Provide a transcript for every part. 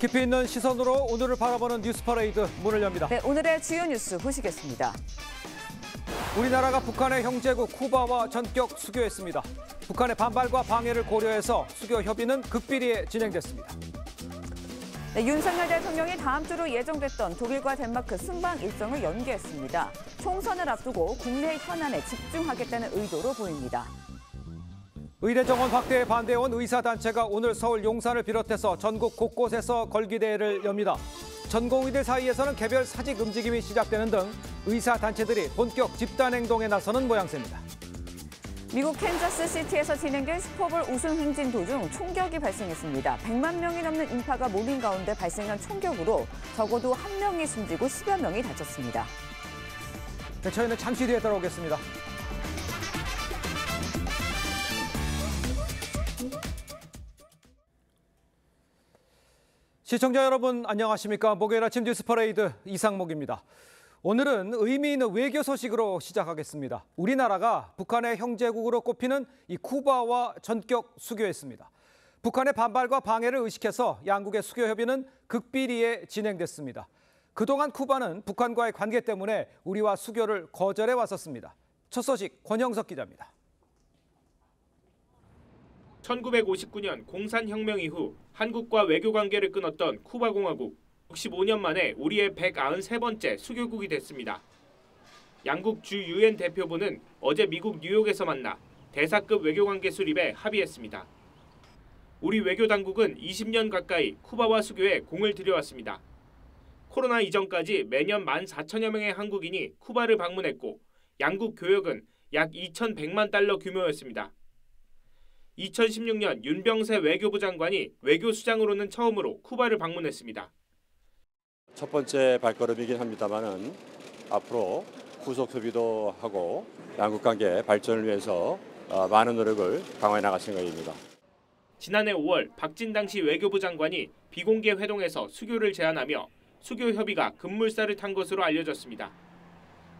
깊이 있는 시선으로 오늘을 바라보는 뉴스 퍼레이드 문을 엽니다. 네, 오늘의 주요 뉴스 보시겠습니다. 우리나라가 북한의 형제국 쿠바와 전격 수교했습니다. 북한의 반발과 방해를 고려해서 수교 협의는 극비리에 진행됐습니다. 네, 윤석열 대통령이 다음 주로 예정됐던 독일과 덴마크 순방 일정을 연기했습니다. 총선을 앞두고 국내 현안에 집중하겠다는 의도로 보입니다. 의대 정원 확대에 반대해온 의사단체가 오늘 서울 용산을 비롯해서 전국 곳곳에서 걸기대회를 엽니다. 전공의들 사이에서는 개별 사직 움직임이 시작되는 등 의사단체들이 본격 집단행동에 나서는 모양새입니다. 미국 캔자스시티에서 진행된 슈퍼볼 우승 행진 도중 총격이 발생했습니다. 100만 명이 넘는 인파가 모인 가운데 발생한 총격으로 적어도 1명이 숨지고 10여 명이 다쳤습니다. 네, 저희는 잠시 뒤에 돌아오겠습니다. 시청자 여러분 안녕하십니까? 목요일 아침 뉴스 퍼레이드 이상목입니다. 오늘은 의미 있는 외교 소식으로 시작하겠습니다. 우리나라가 북한의 형제국으로 꼽히는 이 쿠바와 전격 수교했습니다. 북한의 반발과 방해를 의식해서 양국의 수교 협의는 극비리에 진행됐습니다. 그동안 쿠바는 북한과의 관계 때문에 우리와 수교를 거절해 왔었습니다. 첫 소식 권영석 기자입니다. 1959년 공산혁명 이후 한국과 외교 관계를 끊었던 쿠바공화국. 65년 만에 우리의 193번째 수교국이 됐습니다. 양국 주 유엔 대표부는 어제 미국 뉴욕에서 만나 대사급 외교관계 수립에 합의했습니다. 우리 외교당국은 20년 가까이 쿠바와 수교에 공을 들여왔습니다. 코로나 이전까지 매년 14,000여 명의 한국인이 쿠바를 방문했고 양국 교역은 약 2,100만 달러 규모였습니다. 2016년 윤병세 외교부 장관이 외교수장으로는 처음으로 쿠바를 방문했습니다. 첫 번째 발걸음이긴 합니다만은 앞으로 후속 협의도 하고 양국 관계 발전을 위해서 많은 노력을 강화해 나갈 생각입니다. 지난해 5월 박진 당시 외교부 장관이 비공개 회동에서 수교를 제안하며 수교 협의가 급물살을 탄 것으로 알려졌습니다.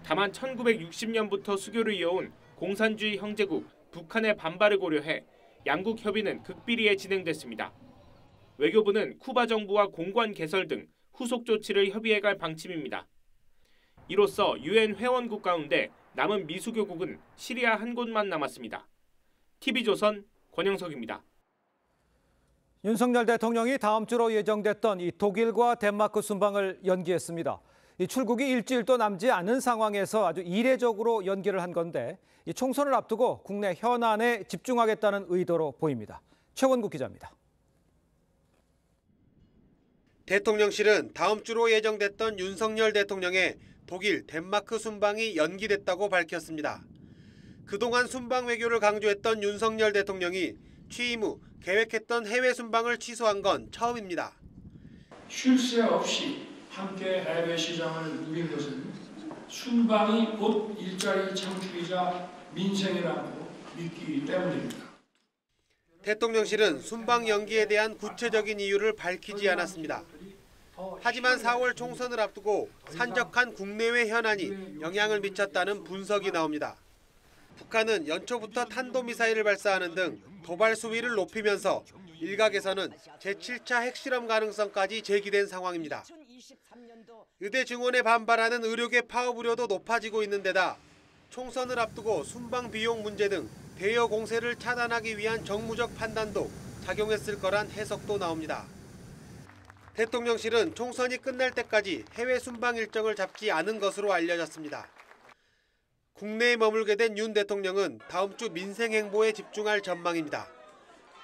다만 1960년부터 수교를 이어온 공산주의 형제국 북한의 반발을 고려해 양국 협의는 극비리에 진행됐습니다. 외교부는 쿠바 정부와 공관 개설 등 후속 조치를 협의해갈 방침입니다. 이로써 유엔 회원국 가운데 남은 미수교국은 시리아 한 곳만 남았습니다. TV조선 권영석입니다. 윤석열 대통령이 다음 주로 예정됐던 이 독일과 덴마크 순방을 연기했습니다. 이 출국이 일주일도 남지 않은 상황에서 아주 이례적으로 연기를 한 건데 이 총선을 앞두고 국내 현안에 집중하겠다는 의도로 보입니다. 최원국 기자입니다. 대통령실은 다음 주로 예정됐던 윤석열 대통령의 독일, 덴마크 순방이 연기됐다고 밝혔습니다. 그동안 순방 외교를 강조했던 윤석열 대통령이 취임 후 계획했던 해외 순방을 취소한 건 처음입니다. 쉴 새 없이 함께 해외 시장을 누빈 것은 순방이 곧 일자리 창출이자 민생이라고 믿기 때문입니다. 대통령실은 순방 연기에 대한 구체적인 이유를 밝히지 않았습니다. 하지만 4월 총선을 앞두고 산적한 국내외 현안이 영향을 미쳤다는 분석이 나옵니다. 북한은 연초부터 탄도미사일을 발사하는 등 도발 수위를 높이면서 일각에서는 제7차 핵실험 가능성까지 제기된 상황입니다. 의대 증원에 반발하는 의료계 파업 우려도 높아지고 있는 데다 총선을 앞두고 순방 비용 문제 등 대여 공세를 차단하기 위한 정무적 판단도 작용했을 거란 해석도 나옵니다. 대통령실은 총선이 끝날 때까지 해외 순방 일정을 잡지 않은 것으로 알려졌습니다. 국내에 머물게 된 윤 대통령은 다음 주 민생 행보에 집중할 전망입니다.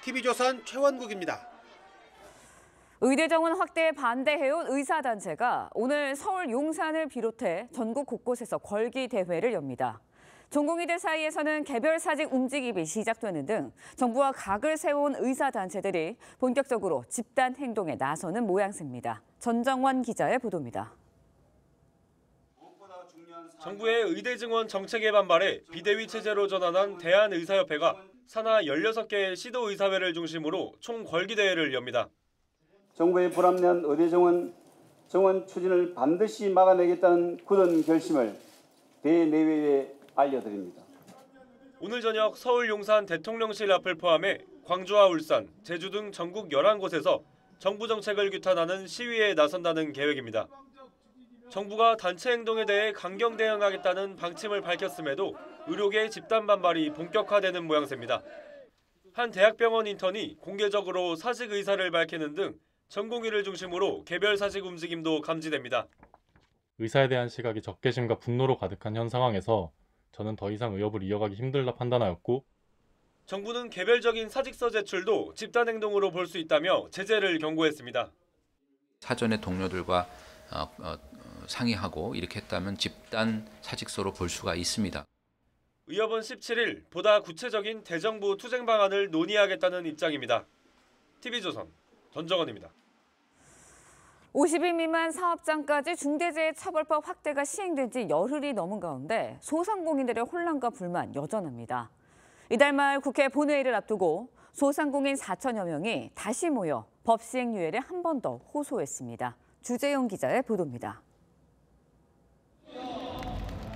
TV조선 최원국입니다. 의대 정원 확대에 반대해온 의사단체가 오늘 서울 용산을 비롯해 전국 곳곳에서 걸기 대회를 엽니다. 전공의들 사이에서는 개별 사직 움직임이 시작되는 등 정부와 각을 세운 의사단체들이 본격적으로 집단 행동에 나서는 모양새입니다. 전정원 기자의 보도입니다. 정부의 의대 증원 정책에 반발해 비대위 체제로 전환한 대한의사협회가 산하 16개의 시도의사회를 중심으로 총걸기대회를 엽니다. 정부의 불합리한 의대 정원 추진을 반드시 막아내겠다는 굳은 결심을 대내외에 알려드립니다. 오늘 저녁 서울 용산 대통령실 앞을 포함해 광주와 울산, 제주 등 전국 11곳에서 정부 정책을 규탄하는 시위에 나선다는 계획입니다. 정부가 단체 행동에 대해 강경 대응하겠다는 방침을 밝혔음에도 의료계 집단 반발이 본격화되는 모양새입니다. 한 대학병원 인턴이 공개적으로 사직 의사를 밝히는 등 전공의를 중심으로 개별 사직 움직임도 감지됩니다. 의사에 대한 시각이 적개심과 분노로 가득한 현 상황에서 저는 더 이상 의협을 이어가기 힘들다 판단하였고, 정부는 개별적인 사직서 제출도 집단 행동으로 볼 수 있다며 제재를 경고했습니다. 사전에 동료들과 상의하고 이렇게 했다면 집단 사직서로 볼 수가 있습니다. 의협은 17일 보다 구체적인 대정부 투쟁 방안을 논의하겠다는 입장입니다. TV조선 전정원입니다. 50인 미만 사업장까지 중대재해처벌법 확대가 시행된 지 열흘이 넘은 가운데 소상공인들의 혼란과 불만 여전합니다. 이달 말 국회 본회의를 앞두고 소상공인 4천여 명이 다시 모여 법 시행 유예를 한 번 더 호소했습니다. 주재영 기자의 보도입니다.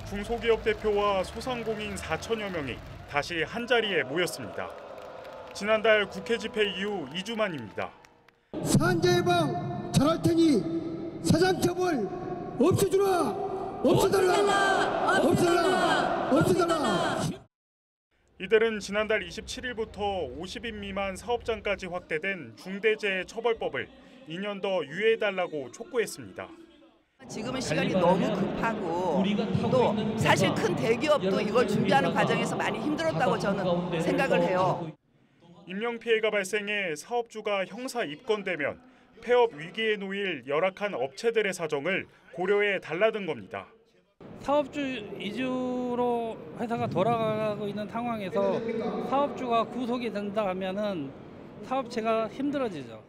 중소기업 대표와 소상공인 4천여 명이 다시 한자리에 모였습니다. 지난달 국회 집회 이후 2주 만입니다. 산재 예방 잘할 테니 사장 처벌 없애주라! 없애달라! 없애달라! 없애달라! 이들은 지난달 27일부터 50인 미만 사업장까지 확대된 중대재해처벌법을 2년 더 유예해달라고 촉구했습니다. 지금은 시간이 너무 급하고 또 사실 큰 대기업도 이걸 준비하는 과정에서 많이 힘들었다고 저는 생각을 해요. 인명피해가 발생해 사업주가 형사 입건되면 폐업 위기에 놓일 열악한 업체들의 사정을 고려해 달라는 겁니다. 사업주 이주로 회사가 돌아가고 있는 상황에서 사업주가 구속이 된다 하면은 사업체가 힘들어지죠.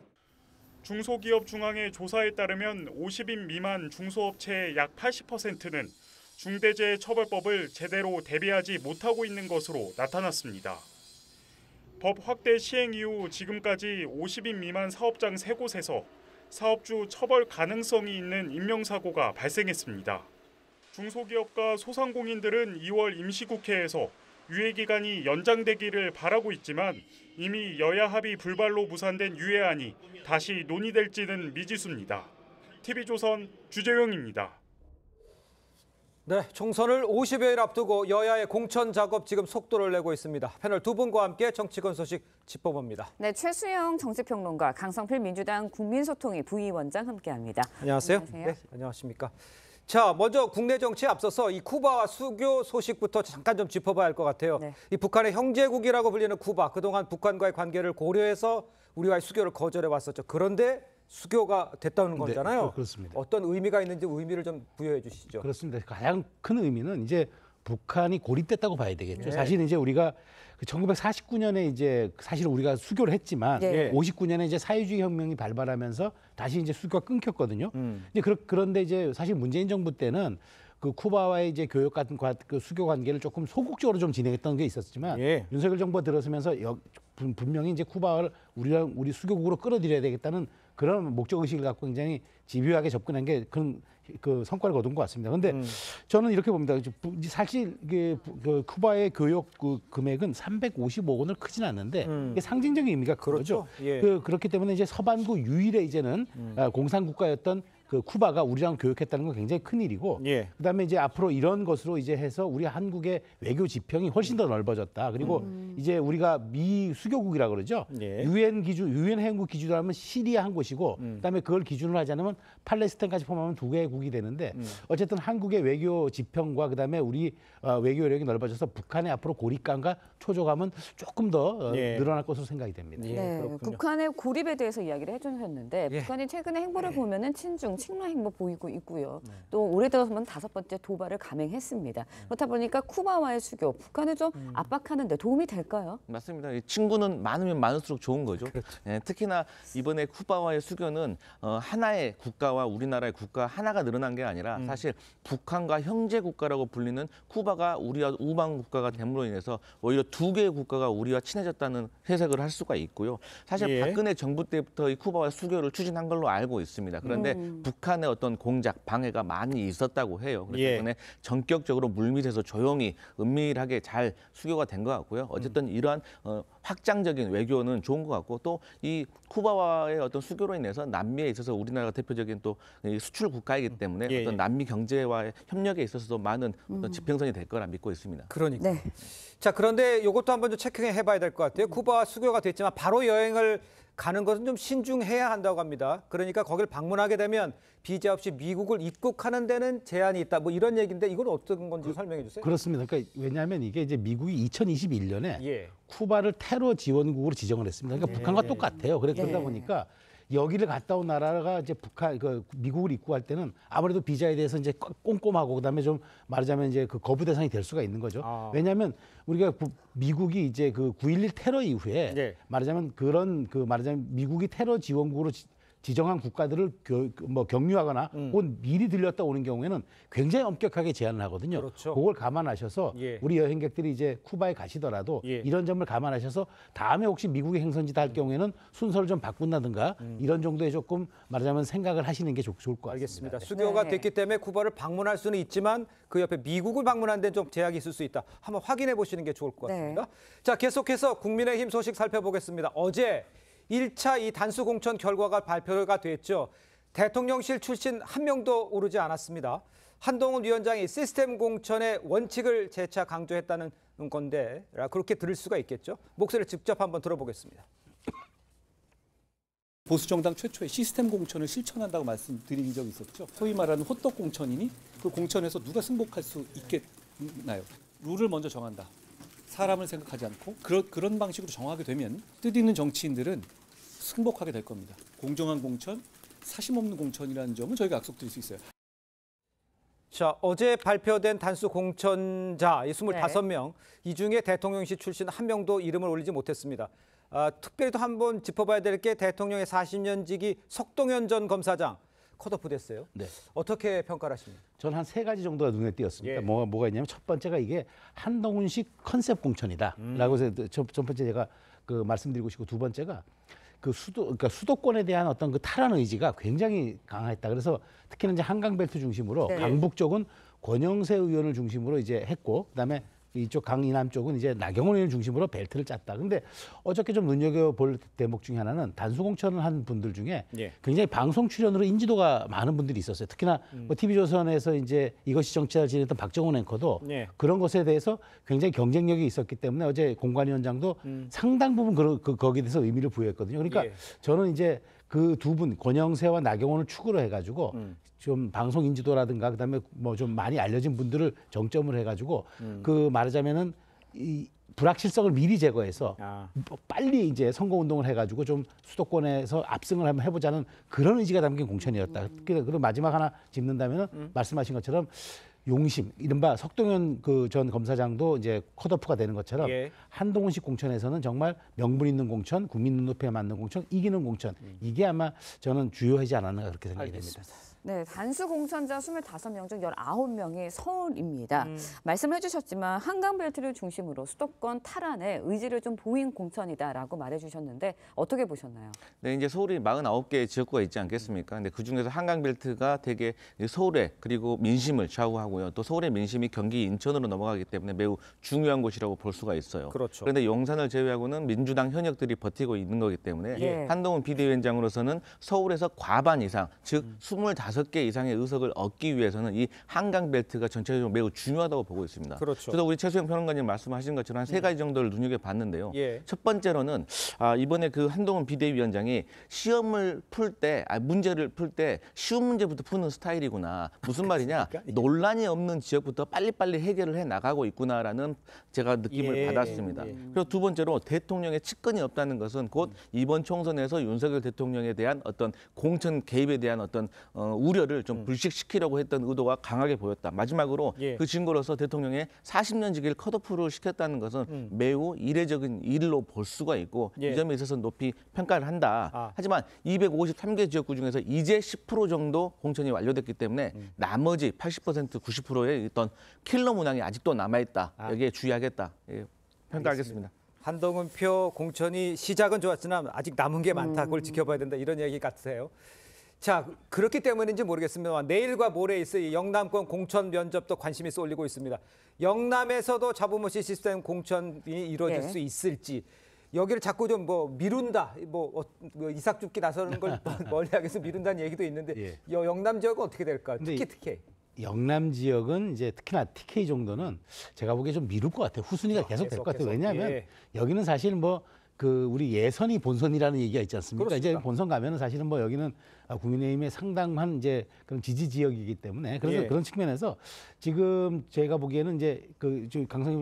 중소기업 중앙회 조사에 따르면 50인 미만 중소업체의 약 80%는 중대재해처벌법을 제대로 대비하지 못하고 있는 것으로 나타났습니다. 법 확대 시행 이후 지금까지 50인 미만 사업장 3곳에서 사업주 처벌 가능성이 있는 인명사고가 발생했습니다. 중소기업과 소상공인들은 2월 임시국회에서 유예기간이 연장되기를 바라고 있지만 이미 여야 합의 불발로 무산된 유예안이 다시 논의될지는 미지수입니다. TV조선 주재영입니다. 네, 총선을 50여일 앞두고 여야의 공천 작업 지금 속도를 내고 있습니다. 패널 두 분과 함께 정치권 소식 짚어봅니다. 네, 최수영 정치평론가, 강성필 민주당 국민소통위 부위원장 함께합니다. 안녕하세요. 안녕하세요. 네, 안녕하십니까. 자, 먼저 국내 정치에 앞서서 이 쿠바와 수교 소식부터 잠깐 좀 짚어봐야 할 것 같아요. 네. 이 북한의 형제국이라고 불리는 쿠바, 그동안 북한과의 관계를 고려해서 우리와의 수교를 거절해 왔었죠. 그런데 수교가 됐다는 거잖아요. 네, 그렇습니다. 어떤 의미가 있는지 의미를 좀 부여해 주시죠. 그렇습니다. 가장 큰 의미는 이제 북한이 고립됐다고 봐야 되겠죠. 네. 사실 이제 우리가 1949년에 이제 사실 우리가 수교를 했지만 네. 59년에 이제 사회주의 혁명이 발발하면서 다시 이제 수교가 끊겼거든요. 이제 그런데 이제 사실 문재인 정부 때는 그 쿠바와의 이제 교역 같은 그 수교 관계를 조금 소극적으로 좀 진행했던 게 있었지만 예. 윤석열 정부가 들어서면서 분명히 이제 쿠바를 우리 수교국으로 끌어들여야 되겠다는 그런 목적 의식을 갖고 굉장히 집요하게 접근한 게 그런 그 성과를 거둔 것 같습니다. 그런데 저는 이렇게 봅니다. 사실 이게 그 쿠바의 교역 그 금액은 355억 원을 크진 않는데 이게 상징적인 의미가 크죠. 예. 그렇기 때문에 이제 서반구 유일의 이제는 공산국가였던 그 쿠바가 우리랑 교역했다는 건 굉장히 큰 일이고, 예. 그다음에 이제 앞으로 이런 것으로 이제 해서 우리 한국의 외교 지평이 훨씬 더 넓어졌다. 그리고 이제 우리가 미 수교국이라 그러죠. 예. 유엔 회원국 기준으로 하면 시리아 한 곳이고, 그다음에 그걸 기준으로 하자면 팔레스타인까지 포함하면 2개의 국이 되는데, 어쨌든 한국의 외교 지평과 그다음에 우리 외교 여력이 넓어져서 북한의 앞으로 고립감과 초조감은 조금 더 예. 늘어날 것으로 생각이 됩니다. 예, 네, 그렇군요. 북한의 고립에 대해서 이야기를 해주셨는데 예. 북한이 최근의 행보를 보면은 친중, 친러 행보 보이고 있고요. 또 올해 들어서만 5번째 도발을 감행했습니다. 그렇다 보니까 쿠바와의 수교, 북한을 좀 압박하는 데 도움이 될까요? 맞습니다. 친구는 많으면 많을수록 좋은 거죠. 예, 특히나 이번에 쿠바와의 수교는 하나의 국가와 우리나라의 국가 하나가 늘어난 게 아니라 사실 북한과 형제 국가라고 불리는 쿠바가 우리와 우방 국가가 됨으로 인해서 오히려 2개의 국가가 우리와 친해졌다는 해석을 할 수가 있고요. 사실 예. 박근혜 정부 때부터 이 쿠바와 수교를 추진한 걸로 알고 있습니다. 그런데 북한의 어떤 공작, 방해가 많이 있었다고 해요. 그렇기 예. 때문에 전격적으로 물밑에서 조용히 은밀하게 잘 수교가 된 것 같고요. 어쨌든 어떤 이러한 확장적인 외교는 좋은 것 같고 또 이 쿠바와의 어떤 수교로 인해서 남미에 있어서 우리나라가 대표적인 또 수출 국가이기 때문에 예, 어떤 예. 남미 경제와의 협력에 있어서도 많은 어떤 지평선이 될 거라 믿고 있습니다. 그러니까. 자, 그런데 이것도 한번 좀 체크해 봐야 될 것 같아요. 쿠바 수교가 됐지만 바로 여행을 가는 것은 좀 신중해야 한다고 합니다. 그러니까 거길 방문하게 되면 비자 없이 미국을 입국하는 데는 제한이 있다. 뭐 이런 얘기인데 이건 어떤 건지 설명해 주세요. 그렇습니다. 그러니까 왜냐하면 이게 이제 미국이 2021년에 예. 쿠바를 테러 지원국으로 지정을 했습니다. 그러니까 북한과 똑같아요. 그러다 보니까 여기를 갔다 온 나라가 이제 미국을 입국할 때는 아무래도 비자에 대해서 이제 꼼꼼하고 그다음에 좀 말하자면 이제 그 거부 대상이 될 수가 있는 거죠. 왜냐하면 우리가 미국이 이제 그 9.11 테러 이후에 말하자면 말하자면 미국이 테러 지원국으로 지정한 국가들을 경유하거나 혹은 미리 들렸다 오는 경우에는 굉장히 엄격하게 제한을 하거든요. 그렇죠. 그걸 감안하셔서 우리 여행객들이 이제 쿠바에 가시더라도 이런 점을 감안하셔서 다음에 혹시 미국의 행선지다 할 경우에는 순서를 좀 바꾼다든가 이런 정도의 조금 말하자면 생각을 하시는 게 좋을 것 같습니다. 알겠습니다. 수교가 됐기 때문에 쿠바를 방문할 수는 있지만 그 옆에 미국을 방문하는 데는 좀 제약이 있을 수 있다. 한번 확인해 보시는 게 좋을 것 같습니다. 자, 계속해서 국민의힘 소식 살펴보겠습니다. 어제 1차 이 단수 공천 결과가 발표가 됐죠. 대통령실 출신 한 명도 오르지 않았습니다. 한동훈 위원장이 시스템 공천의 원칙을 재차 강조했다는 건데 그렇게 들을 수가 있겠죠. 목소리를 직접 한번 들어보겠습니다. 보수정당 최초의 시스템 공천을 실천한다고 말씀드린 적이 있었죠. 소위 말하는 호떡 공천이니 그 공천에서 누가 승복할 수 있겠나요? 룰을 먼저 정한다. 사람을 생각하지 않고 그런 방식으로 정하게 되면 뜻있는 정치인들은 승복하게 될 겁니다. 공정한 공천, 사심 없는 공천이라는 점은 저희가 약속드릴 수 있어요. 자, 어제 발표된 단수 공천자 25명, 이 중에 대통령실 출신 한 명도 이름을 올리지 못했습니다. 특별히 또 한번 짚어봐야 될 게 대통령의 40년 지기 석동현 전 검사장 컷오프 됐어요. 네. 어떻게 평가를 하십니까? 저는 한 3가지 정도가 눈에 띄었습니다. 뭐가 있냐면 첫 번째가 이게 한동훈식 컨셉 공천이다라고 해서 첫 번째 제가 말씀드리고 싶고 두 번째가 그러니까 수도권에 대한 어떤 그 탈환 의지가 굉장히 강했다. 그래서 특히나 이제 한강벨트 중심으로 강북 쪽은 권영세 의원을 중심으로 이제 했고 그다음에 이쪽 강이남 쪽은 이제 나경원 의원 중심으로 벨트를 짰다. 근데 어저께 좀 눈여겨볼 대목 중에 하나는 단수 공천을 한 분들 중에 굉장히 방송 출연으로 인지도가 많은 분들이 있었어요. 특히나 TV조선에서 이제 이것이 정치를 지냈던 박정훈 앵커도 그런 것에 대해서 굉장히 경쟁력이 있었기 때문에 어제 공관위원장도 상당 부분 거기에 대해서 의미를 부여했거든요. 그러니까 저는 이제 그 두 분 권영세와 나경원을 축으로 해가지고 좀 방송 인지도라든가 그다음에 뭐 좀 많이 알려진 분들을 정점으로 해가지고 그 말하자면은 이 불확실성을 미리 제거해서 빨리 이제 선거 운동을 해가지고 좀 수도권에서 압승을 한번 해보자는 그런 의지가 담긴 공천이었다. 그리고 마지막 하나 짚는다면은 말씀하신 것처럼 용심, 이른바 석동현 전 검사장도 이제 컷오프가 되는 것처럼 한동훈식 공천에서는 정말 명분 있는 공천, 국민 눈높이에 맞는 공천, 이기는 공천 이게 아마 저는 주요하지 않았나 그렇게 생각이 됩니다. 네, 단수 공천자 25명 중 19명이 서울입니다. 말씀을 해주셨지만 한강벨트를 중심으로 수도권 탈환에 의지를 좀 보인 공천이다라고 말해주셨는데 어떻게 보셨나요? 네, 이제 서울이 49개의 지역구가 있지 않겠습니까? 근데 그중에서 한강벨트가 되게 서울의 그리고 민심을 좌우하고요. 또 서울의 민심이 경기 인천으로 넘어가기 때문에 매우 중요한 곳이라고 볼 수가 있어요. 그렇죠. 그런데 용산을 제외하고는 민주당 현역들이 버티고 있는 거기 때문에 한동훈 비대위원장으로서는 서울에서 과반 이상, 즉 25개 이상의 의석을 얻기 위해서는 이 한강벨트가 전체적으로 매우 중요하다고 보고 있습니다. 그렇죠. 저도 우리 최수영 평론가님 말씀하신 것처럼 한 3가지 정도를 눈여겨봤는데요. 첫 번째로는 이번에 그 한동훈 비대위원장이 시험을 풀 때, 문제를 풀 때 쉬운 문제부터 푸는 스타일이구나. 무슨 말이냐? 논란이 없는 지역부터 빨리빨리 해결을 해 나가고 있구나라는 제가 느낌을 받았습니다. 그리고 두 번째로 대통령의 측근이 없다는 것은 곧 이번 총선에서 윤석열 대통령에 대한 어떤 공천 개입에 대한 어떤 우려를 좀 불식시키려고 했던 의도가 강하게 보였다. 마지막으로 그 증거로서 대통령의 40년 지기를 컷오프를 시켰다는 것은 매우 이례적인 일로 볼 수가 있고 이 점에 있어서 높이 평가를 한다. 하지만 253개 지역구 중에서 이제 10% 정도 공천이 완료됐기 때문에 나머지 80%, 90%의 어떤 킬러 문항이 아직도 남아있다. 여기에 주의하겠다. 평가하겠습니다. 한동훈표 공천이 시작은 좋았지만 아직 남은 게 많다. 그걸 지켜봐야 된다. 이런 얘기 같으세요. 자, 그렇기 때문인지 모르겠습니다만 내일과 모레 있을 이 영남권 공천 면접도 관심이 쏠리고 있습니다. 영남에서도 자부모시 시스템 공천이 이루어질 수 있을지 여기를 자꾸 좀 뭐 미룬다, 뭐 이삭 줍기 나서는 걸 멀리하게서 미룬다는 얘기도 있는데 영남 지역은 어떻게 될까? 특히 영남 지역은 이제 특히나 TK 정도는 제가 보기에 좀 미룰 것 같아요. 후순위가 계속 될 것 같아요. 왜냐하면 여기는 사실 뭐 우리 예선이 본선이라는 얘기가 있지 않습니까? 그렇습니다. 이제 본선 가면은 사실은 뭐 여기는 국민의힘의 상당한 이제 그런 지지 지역이기 때문에 그래서 그런 측면에서 지금 제가 보기에는 이제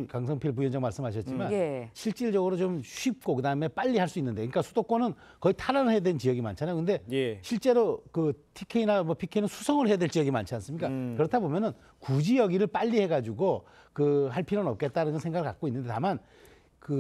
강성필 부위원장 말씀하셨지만 실질적으로 좀 쉽고 그다음에 빨리 할 수 있는데, 그러니까 수도권은 거의 탈환을 해야 되는 지역이 많잖아요. 근데 실제로 TK나 뭐 PK는 수성을 해야 될 지역이 많지 않습니까? 그렇다 보면은 굳이 여기를 빨리 해가지고 할 필요는 없겠다는 생각을 갖고 있는데, 다만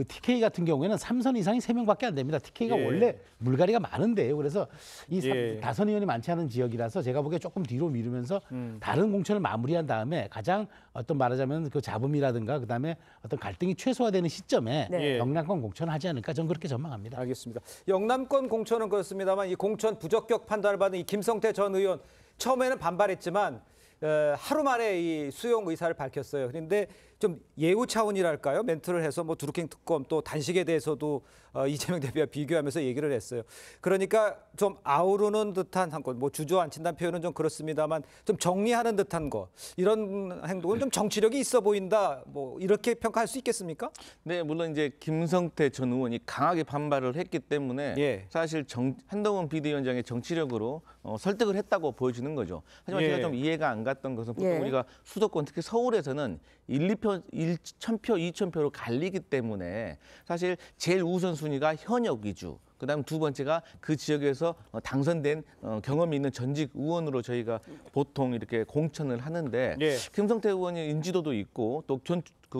TK 같은 경우에는 3선 이상이 3명밖에 안 됩니다. TK가 원래 물갈이가 많은데요. 그래서 이 다선 의원이 많지 않은 지역이라서 제가 보기에 조금 뒤로 미루면서 다른 공천을 마무리한 다음에 가장 말하자면 잡음이라든가 그다음에 갈등이 최소화되는 시점에 영남권 공천을 하지 않을까, 저는 그렇게 전망합니다. 알겠습니다. 영남권 공천은 그렇습니다만 이 공천 부적격 판단을 받은 이 김성태 전 의원 처음에는 반발했지만 하루 만에 이 수용 의사를 밝혔어요. 그런데 좀 예우 차원이랄까요? 멘트를 해서 뭐 두루킹 특검 또 단식에 대해서도 이재명 대표와 비교하면서 얘기를 했어요. 그러니까 좀 아우르는 듯한 한 것, 뭐 주저앉힌다는 표현은 좀 그렇습니다만 좀 정리하는 듯한 거, 이런 행동은 좀 정치력이 있어 보인다, 뭐 이렇게 평가할 수 있겠습니까? 네, 물론 이제 김성태 전 의원이 강하게 반발을 했기 때문에 사실 한동훈 비대위원장의 정치력으로 설득을 했다고 보여지는 거죠. 하지만 제가 좀 이해가 안 갔던 것은 보통 우리가 수도권 특히 서울에서는 1,000표, 2,000표로 갈리기 때문에 사실 제일 우선순위가 현역 위주, 그다음 두 번째가 그 지역에서 당선된 경험이 있는 전직 의원으로 저희가 보통 이렇게 공천을 하는데 김성태 의원이 인지도도 있고 또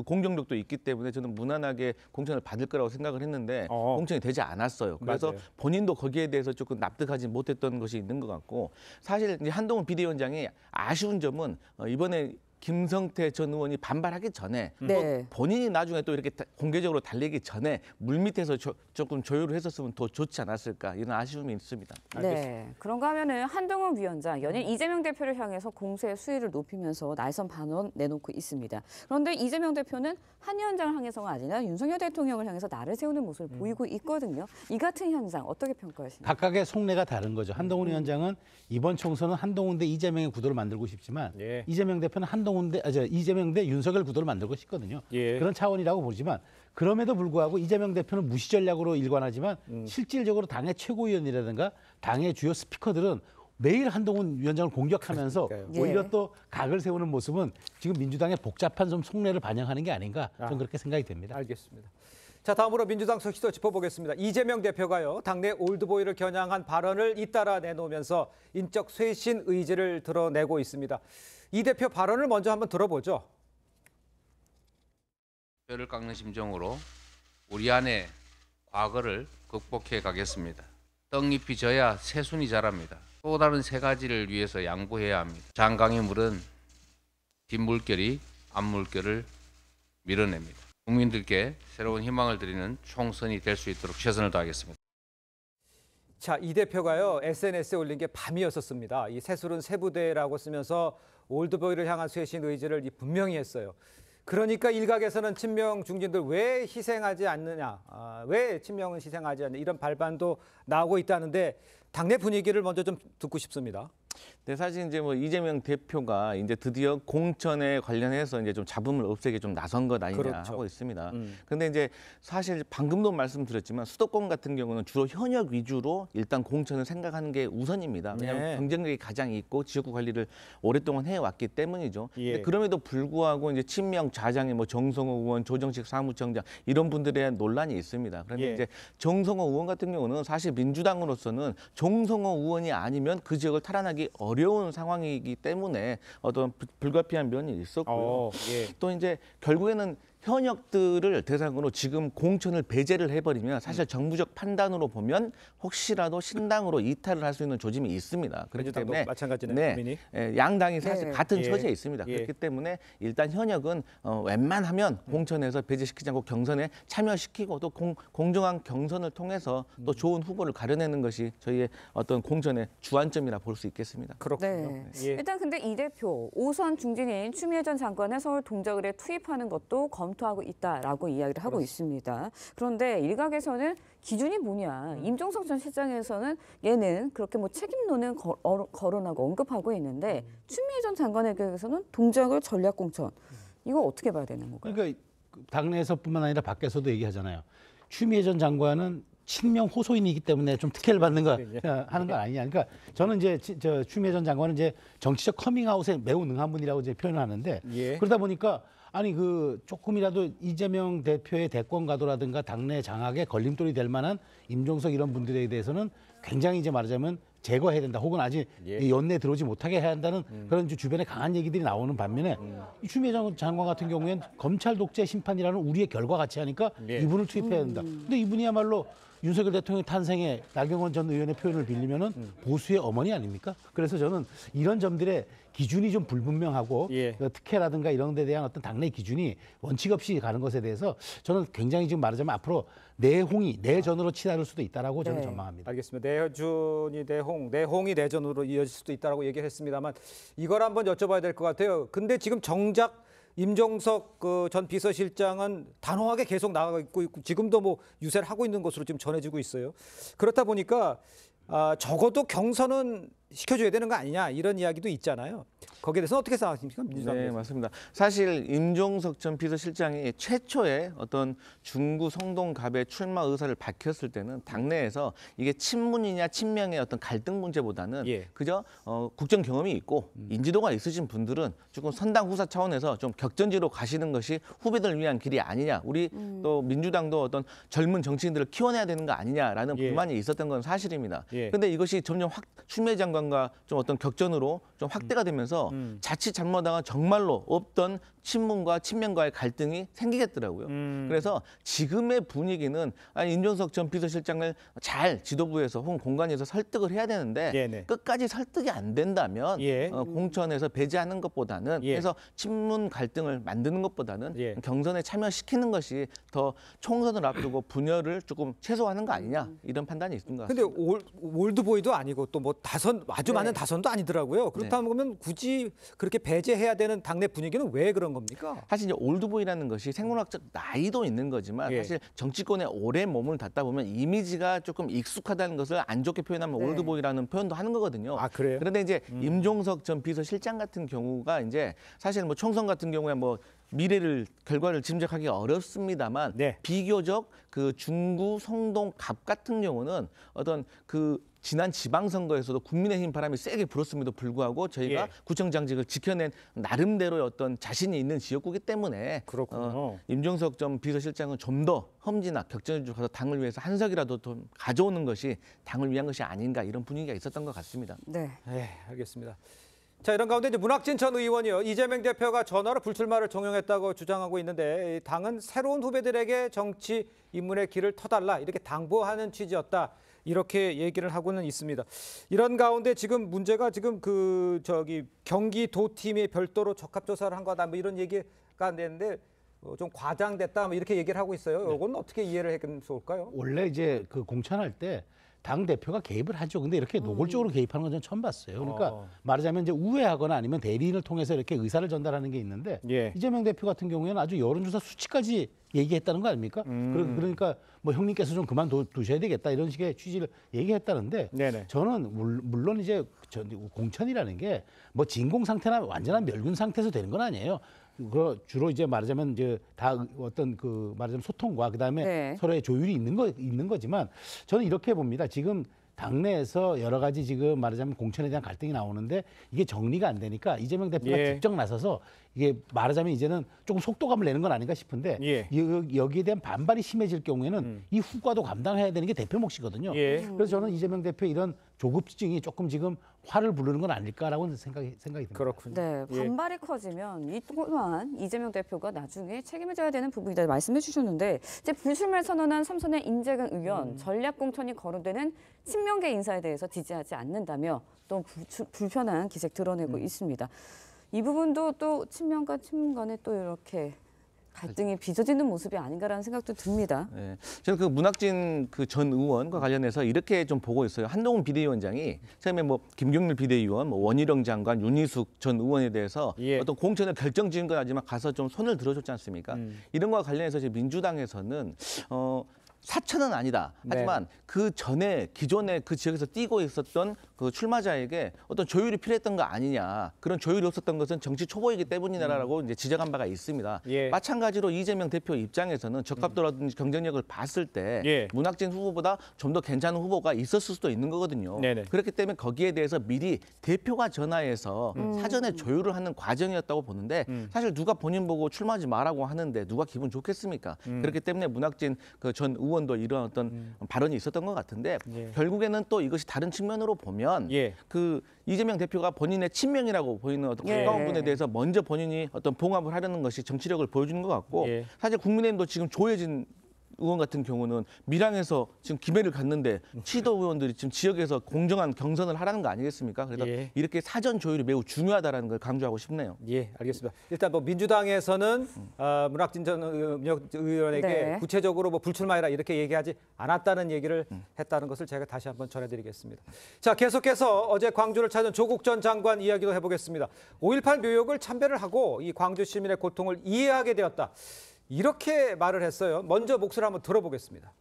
공격력도 있기 때문에 저는 무난하게 공천을 받을 거라고 생각을 했는데 공천이 되지 않았어요. 그래서 본인도 거기에 대해서 조금 납득하지 못했던 것이 있는 것 같고, 사실 이제 한동훈 비대위원장이 아쉬운 점은 이번에 김성태 전 의원이 반발하기 전에 또 본인이 나중에 또 이렇게 공개적으로 달리기 전에 물밑에서 조금 조율을 했었으면 더 좋지 않았을까, 이런 아쉬움이 있습니다. 네, 그런가 하면은 한동훈 위원장 연일 이재명 대표를 향해서 공세의 수위를 높이면서 날선 반원 내놓고 있습니다. 그런데 이재명 대표는 한 위원장을 향해서가 아니라 윤석열 대통령을 향해서 날을 세우는 모습을 보이고 있거든요. 이 같은 현상 어떻게 평가하시나요? 각각의 속내가 다른 거죠. 한동훈 위원장은 이번 총선은 한동훈 대 이재명의 구도를 만들고 싶지만 이재명 대표는 이재명 대 윤석열 구도를 만들고 싶거든요. 그런 차원이라고 보지만, 그럼에도 불구하고 이재명 대표는 무시 전략으로 일관하지만 실질적으로 당의 최고위원이라든가 당의 주요 스피커들은 매일 한동훈 위원장을 공격하면서 오히려 또 각을 세우는 모습은 지금 민주당의 복잡한 좀 속내를 반영하는 게 아닌가, 저는 그렇게 생각이 됩니다. 알겠습니다. 자, 다음으로 민주당 소식도 짚어보겠습니다. 이재명 대표가요, 당내 올드보이를 겨냥한 발언을 잇따라 내놓으면서 인적 쇄신 의지를 드러내고 있습니다. 이 대표 발언을 먼저 한번 들어보죠. 뼈를 깎는 심정으로 우리 안의 과거를 극복해 가겠습니다. 떡잎이 져야 새순이 자랍니다. 또 다른 세 가지를 위해서 양보해야 합니다. 장강의 물은 뒷물결이 앞물결을 밀어냅니다. 국민들께 새로운 희망을 드리는 총선이 될 수 있도록 최선을 다하겠습니다. 자, 이 대표가요, SNS에 올린 게 밤이었었습니다. 이 새술은 새부대라고 쓰면서 올드보이를 향한 쇄신 의지를 분명히 했어요. 그러니까 일각에서는 친명 중진들 왜 희생하지 않느냐, 왜 친명은 희생하지 않느냐, 이런 발반도 나오고 있다는데 당내 분위기를 먼저 좀 듣고 싶습니다. 네, 사실 이제 뭐 이재명 대표가 이제 드디어 공천에 관련해서 이제 좀 잡음을 없애기 좀 나선 것 아니냐 하고 있습니다. 그런데 이제 사실 방금도 말씀드렸지만 수도권 같은 경우는 주로 현역 위주로 일단 공천을 생각하는 게 우선입니다. 왜냐하면 경쟁력이 가장 있고 지역구 관리를 오랫동안 해왔기 때문이죠. 그럼에도 불구하고 이제 친명 좌장의 뭐 정성호 의원, 조정식 사무총장 이런 분들에 대한 논란이 있습니다. 그런데 이제 정성호 의원 같은 경우는 사실 민주당으로서는 정성호 의원이 아니면 그 지역을 탈환하기 어려운 상황이기 때문에 어떤 불가피한 면이 있었고요. 또 이제 결국에는 현역들을 대상으로 지금 공천을 배제를 해버리면 사실 정부적 판단으로 보면 혹시라도 신당으로 이탈을 할 수 있는 조짐이 있습니다. 그렇기 때문에 마찬가지네요. 네, 양당이 사실 네. 같은 예. 처지에 있습니다. 예. 그렇기 때문에 일단 현역은 웬만하면 공천에서 배제시키지 않고 경선에 참여시키고 또 공정한 경선을 통해서 또 좋은 후보를 가려내는 것이 저희의 어떤 공천의 주안점이라 볼 수 있겠습니다. 그렇군요. 네. 예. 일단 근데 이 대표 5선 중진인 추미애 전 장관을 서울 동작을에 투입하는 것도 검토하고 있다라고 이야기를 하고 있습니다. 그런데 일각에서는 기준이 뭐냐. 임종석 전 실장에서는 얘는 그렇게 뭐 책임론을 거론하고 언급하고 있는데 추미애 전 장관에게서는 동작을 전략공천. 이거 어떻게 봐야 되는 건가요? 그러니까 당내에서뿐만 아니라 밖에서도 얘기하잖아요. 추미애 전 장관은 친명 호소인이기 때문에 좀 특혜를 받는 거 하는 거 아니냐. 그러니까 저는 이제 추미애 전 장관은 이제 정치적 커밍아웃에 매우 능한 분이라고 이제 표현하는데 예. 그러다 보니까 아니 그 조금이라도 이재명 대표의 대권 가도라든가 당내 장악에 걸림돌이 될 만한 임종석 이런 분들에 대해서는 굉장히 이제 말하자면 제거해야 된다. 혹은 아직 이 연내에 들어오지 못하게 해야 한다는 그런 주변에 강한 얘기들이 나오는 반면에 이 추미애 장관 같은 경우에는 검찰 독재 심판이라는 우리의 결과 같이 하니까 이분을 투입해야 된다. 근데 이분이야말로 윤석열 대통령 탄생에 나경원 전 의원의 표현을 빌리면은 보수의 어머니 아닙니까? 그래서 저는 이런 점들의 기준이 좀 불분명하고 그 특혜라든가 이런 데 대한 어떤 당내 기준이 원칙 없이 가는 것에 대해서 저는 굉장히 지금 말하자면 앞으로 내전으로 치달을 수도 있다라고 저는 전망합니다. 알겠습니다. 내홍이 내전으로 이어질 수도 있다라고 얘기를 했습니다만 이걸 한번 여쭤봐야 될 것 같아요. 근데 지금 정작 임종석 전 비서실장은 단호하게 계속 나가고 있고 지금도 뭐 유세를 하고 있는 것으로 지금 전해지고 있어요. 그렇다 보니까 적어도 경선은 시켜줘야 되는 거 아니냐 이런 이야기도 있잖아요. 거기에 대해서 어떻게 생각하십니까? 네, 맞습니다. 사실 임종석 전 비서실장이 최초의 어떤 중구 성동갑의 출마 의사를 밝혔을 때는 당내에서 이게 친문이냐 친명의 어떤 갈등 문제보다는 그저 국정 경험이 있고 인지도가 있으신 분들은 조금 선당 후사 차원에서 좀 격전지로 가시는 것이 후배들을 위한 길이 아니냐. 우리 또 민주당도 어떤 젊은 정치인들을 키워내야 되는 거 아니냐라는 불만이 있었던 건 사실입니다. 그런데 이것이 점점 추미애 장관과 좀 어떤 격전으로 좀 확대가 되면서 자칫 잘못하다가 정말로 없던 친문과 친명과의 갈등이 생기겠더라고요. 그래서 지금의 분위기는 임종석 전 비서실장을 잘 지도부에서 혹은 공간에서 설득을 해야 되는데 끝까지 설득이 안 된다면 공천에서 배제하는 것보다는 그래서 친문 갈등을 만드는 것보다는 경선에 참여시키는 것이 더 총선을 앞두고 분열을 조금 최소화하는 거 아니냐 이런 판단이 있는 것 같습니다. 근데 올드보이도 아니고 또 뭐 아주 많은 다선도 아니더라고요. 그렇다면 굳이 그렇게 배제해야 되는 당내 분위기는 왜 그런 겁니까? 사실 이제 올드보이라는 것이 생물학적 나이도 있는 거지만 사실 정치권에 오래 몸을 닫다 보면 이미지가 조금 익숙하다는 것을 안 좋게 표현하면 올드보이라는 표현도 하는 거거든요. 아, 그래요? 그런데 이제 임종석 전 비서실장 같은 경우가 이제 사실 뭐 총선 같은 경우에 뭐 결과를 짐작하기 어렵습니다만 비교적 그 중구 성동 갑 같은 경우는 어떤 그 지난 지방선거에서도 국민의힘 바람이 세게 불었음에도 불구하고 저희가 구청장직을 지켜낸 나름대로의 어떤 자신이 있는 지역구이기 때문에 임종석 전 비서실장은 좀 더 험지나 격전지로 가서 당을 위해서 한 석이라도 좀 가져오는 것이 당을 위한 것이 아닌가 이런 분위기가 있었던 것 같습니다. 네, 알겠습니다. 자, 이런 가운데 이제 문학진 전 의원이요. 이재명 대표가 전화로 불출마를 종용했다고 주장하고 있는데 당은 새로운 후배들에게 정치 입문의 길을 터달라 이렇게 당부하는 취지였다. 이렇게 얘기를 하고는 있습니다. 이런 가운데 지금 문제가 지금 경기도팀이 별도로 적합조사를 한 거다 뭐 이런 얘기가 되는데 좀 과장됐다 뭐 이렇게 얘기를 하고 있어요. 이건 어떻게 이해를 하면 좋을까요? 원래 이제 그 공천할 때 당 대표가 개입을 하죠. 근데 이렇게 노골적으로 개입하는 건 저는 처음 봤어요. 그러니까 말하자면 이제 우회하거나 아니면 대리인을 통해서 이렇게 의사를 전달하는 게 있는데 이재명 대표 같은 경우에는 아주 여론조사 수치까지 얘기했다는 거 아닙니까? 그러니까 뭐 형님께서 좀 그만두셔야 되겠다 이런 식의 취지를 얘기했다는데 저는 물론 이제 공천이라는 게 뭐 진공 상태나 완전한 멸균 상태에서 되는 건 아니에요. 주로 이제 말하자면 이제 다 어떤 그 말하자면 소통과 그다음에 서로의 조율이 있는 거지만 저는 이렇게 봅니다. 지금 당내에서 여러 가지 지금 말하자면 공천에 대한 갈등이 나오는데 이게 정리가 안 되니까 이재명 대표가 직접 나서서 이게 말하자면 이제는 조금 속도감을 내는 건 아닌가 싶은데 여기에 대한 반발이 심해질 경우에는 이 후과도 감당해야 되는 게 대표 몫이거든요. 그래서 저는 이재명 대표 이런 조급증이 조금 지금 화를 부르는 건 아닐까라고 생각이 듭니다. 그렇군요. 네, 반발이 커지면 이 또한 이재명 대표가 나중에 책임을 져야 되는 부분이다 말씀해 주셨는데 이제 불출마를 선언한 삼선의 임재근 의원 전략 공천이 거론되는 친명계 인사에 대해서 지지하지 않는다며 또 불편한 기색 드러내고 있습니다. 이 부분도 또 친명과 친문 간에 또 이렇게 갈등이 빚어지는 모습이 아닌가라는 생각도 듭니다. 네, 저는 그 문학진 그 전 의원과 관련해서 이렇게 좀 보고 있어요. 한동훈 비대위원장이 처음에 뭐 김경률 비대위원, 뭐 원희룡 장관, 윤희숙 전 의원에 대해서 어떤 공천을 결정지은 건 아니지만 가서 좀 손을 들어줬지 않습니까? 이런 거와 관련해서 이제 민주당에서는 사천은 아니다. 하지만 그 전에 기존에 그 지역에서 뛰고 있었던 그 출마자에게 어떤 조율이 필요했던 거 아니냐. 그런 조율이 없었던 것은 정치 초보이기 때문이다라고 이제 지적한 바가 있습니다. 마찬가지로 이재명 대표 입장에서는 적합도라든지 경쟁력을 봤을 때 문학진 후보보다 좀 더 괜찮은 후보가 있었을 수도 있는 거거든요. 그렇기 때문에 거기에 대해서 미리 대표가 전화해서 사전에 조율을 하는 과정이었다고 보는데 사실 누가 본인 보고 출마하지 마라고 하는데 누가 기분 좋겠습니까? 그렇기 때문에 문학진 그 전 의원도 이런 어떤 발언이 있었던 것 같은데 결국에는 또 이것이 다른 측면으로 보면 그 이재명 대표가 본인의 친명이라고 보이는 어떤 가까운 분에 대해서 먼저 본인이 어떤 봉합을 하려는 것이 정치력을 보여주는 것 같고 사실 국민의힘도 지금 조혜진 의원 같은 경우는 밀양에서 지금 기회를 갖는데 시도 의원들이 지금 지역에서 공정한 경선을 하라는 거 아니겠습니까? 그래서 이렇게 사전 조율이 매우 중요하다는 걸 강조하고 싶네요. 예, 알겠습니다. 일단 뭐 민주당에서는 문학진 전 의원에게 구체적으로 뭐 불출마해라 이렇게 얘기하지 않았다는 얘기를 했다는 것을 제가 다시 한번 전해드리겠습니다. 자, 계속해서 어제 광주를 찾은 조국 전 장관 이야기도 해보겠습니다. 5.18 묘역을 참배를 하고 이 광주 시민의 고통을 이해하게 되었다. 이렇게 말을 했어요. 먼저 목소리 한번 들어보겠습니다.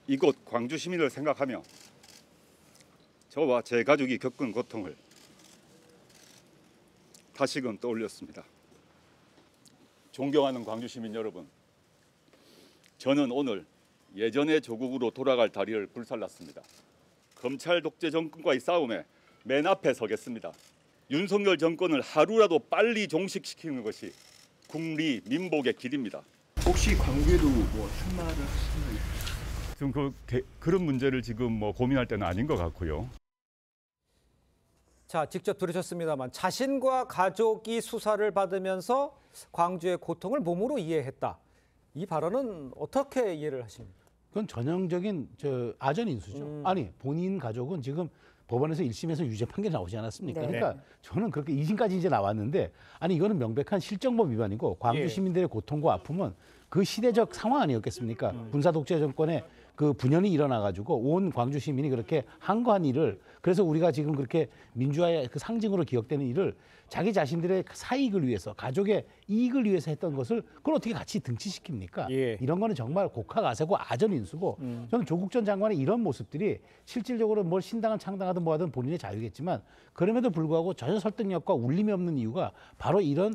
이곳 광주 시민을 생각하며 저와 제 가족이 겪은 고통을 다시금 떠올렸습니다. 존경하는 광주 시민 여러분, 저는 오늘 예전의 조국으로 돌아갈 다리를 불살랐습니다. 검찰 독재 정권과의 싸움에 맨 앞에 서겠습니다. 윤석열 정권을 하루라도 빨리 종식시키는 것이 국리 민복의 길입니다. 혹시 광주에도 뭐 출마를 하시나요? 지금 그런 문제를 지금 뭐 고민할 때는 아닌 것 같고요. 자, 직접 들으셨습니다만 자신과 가족이 수사를 받으면서 광주의 고통을 몸으로 이해했다. 이 발언은 어떻게 이해를 하십니까? 그건 전형적인 아전 인수죠. 아니 본인 가족은 지금 법원에서 1심에서 유죄 판결이 나오지 않았습니까? 그러니까 저는 그렇게 2심까지 이제 나왔는데 아니 이거는 명백한 실정법 위반이고 광주 시민들의 고통과 아픔은 그 시대적 상황 아니었겠습니까? 군사 독재 정권의 그 분연이 일어나가지고 온 광주 시민이 그렇게 항거한 일을 그래서 우리가 지금 그렇게 민주화의 그 상징으로 기억되는 일을 자기 자신들의 사익을 위해서 가족의 이익을 위해서 했던 것을 그걸 어떻게 같이 등치시킵니까? 이런 거는 정말 곡하가세고 아전인수고 저는 조국 전 장관의 이런 모습들이 실질적으로 뭘 신당을 창당하든 뭐하든 본인의 자유겠지만 그럼에도 불구하고 전혀 설득력과 울림이 없는 이유가 바로 이런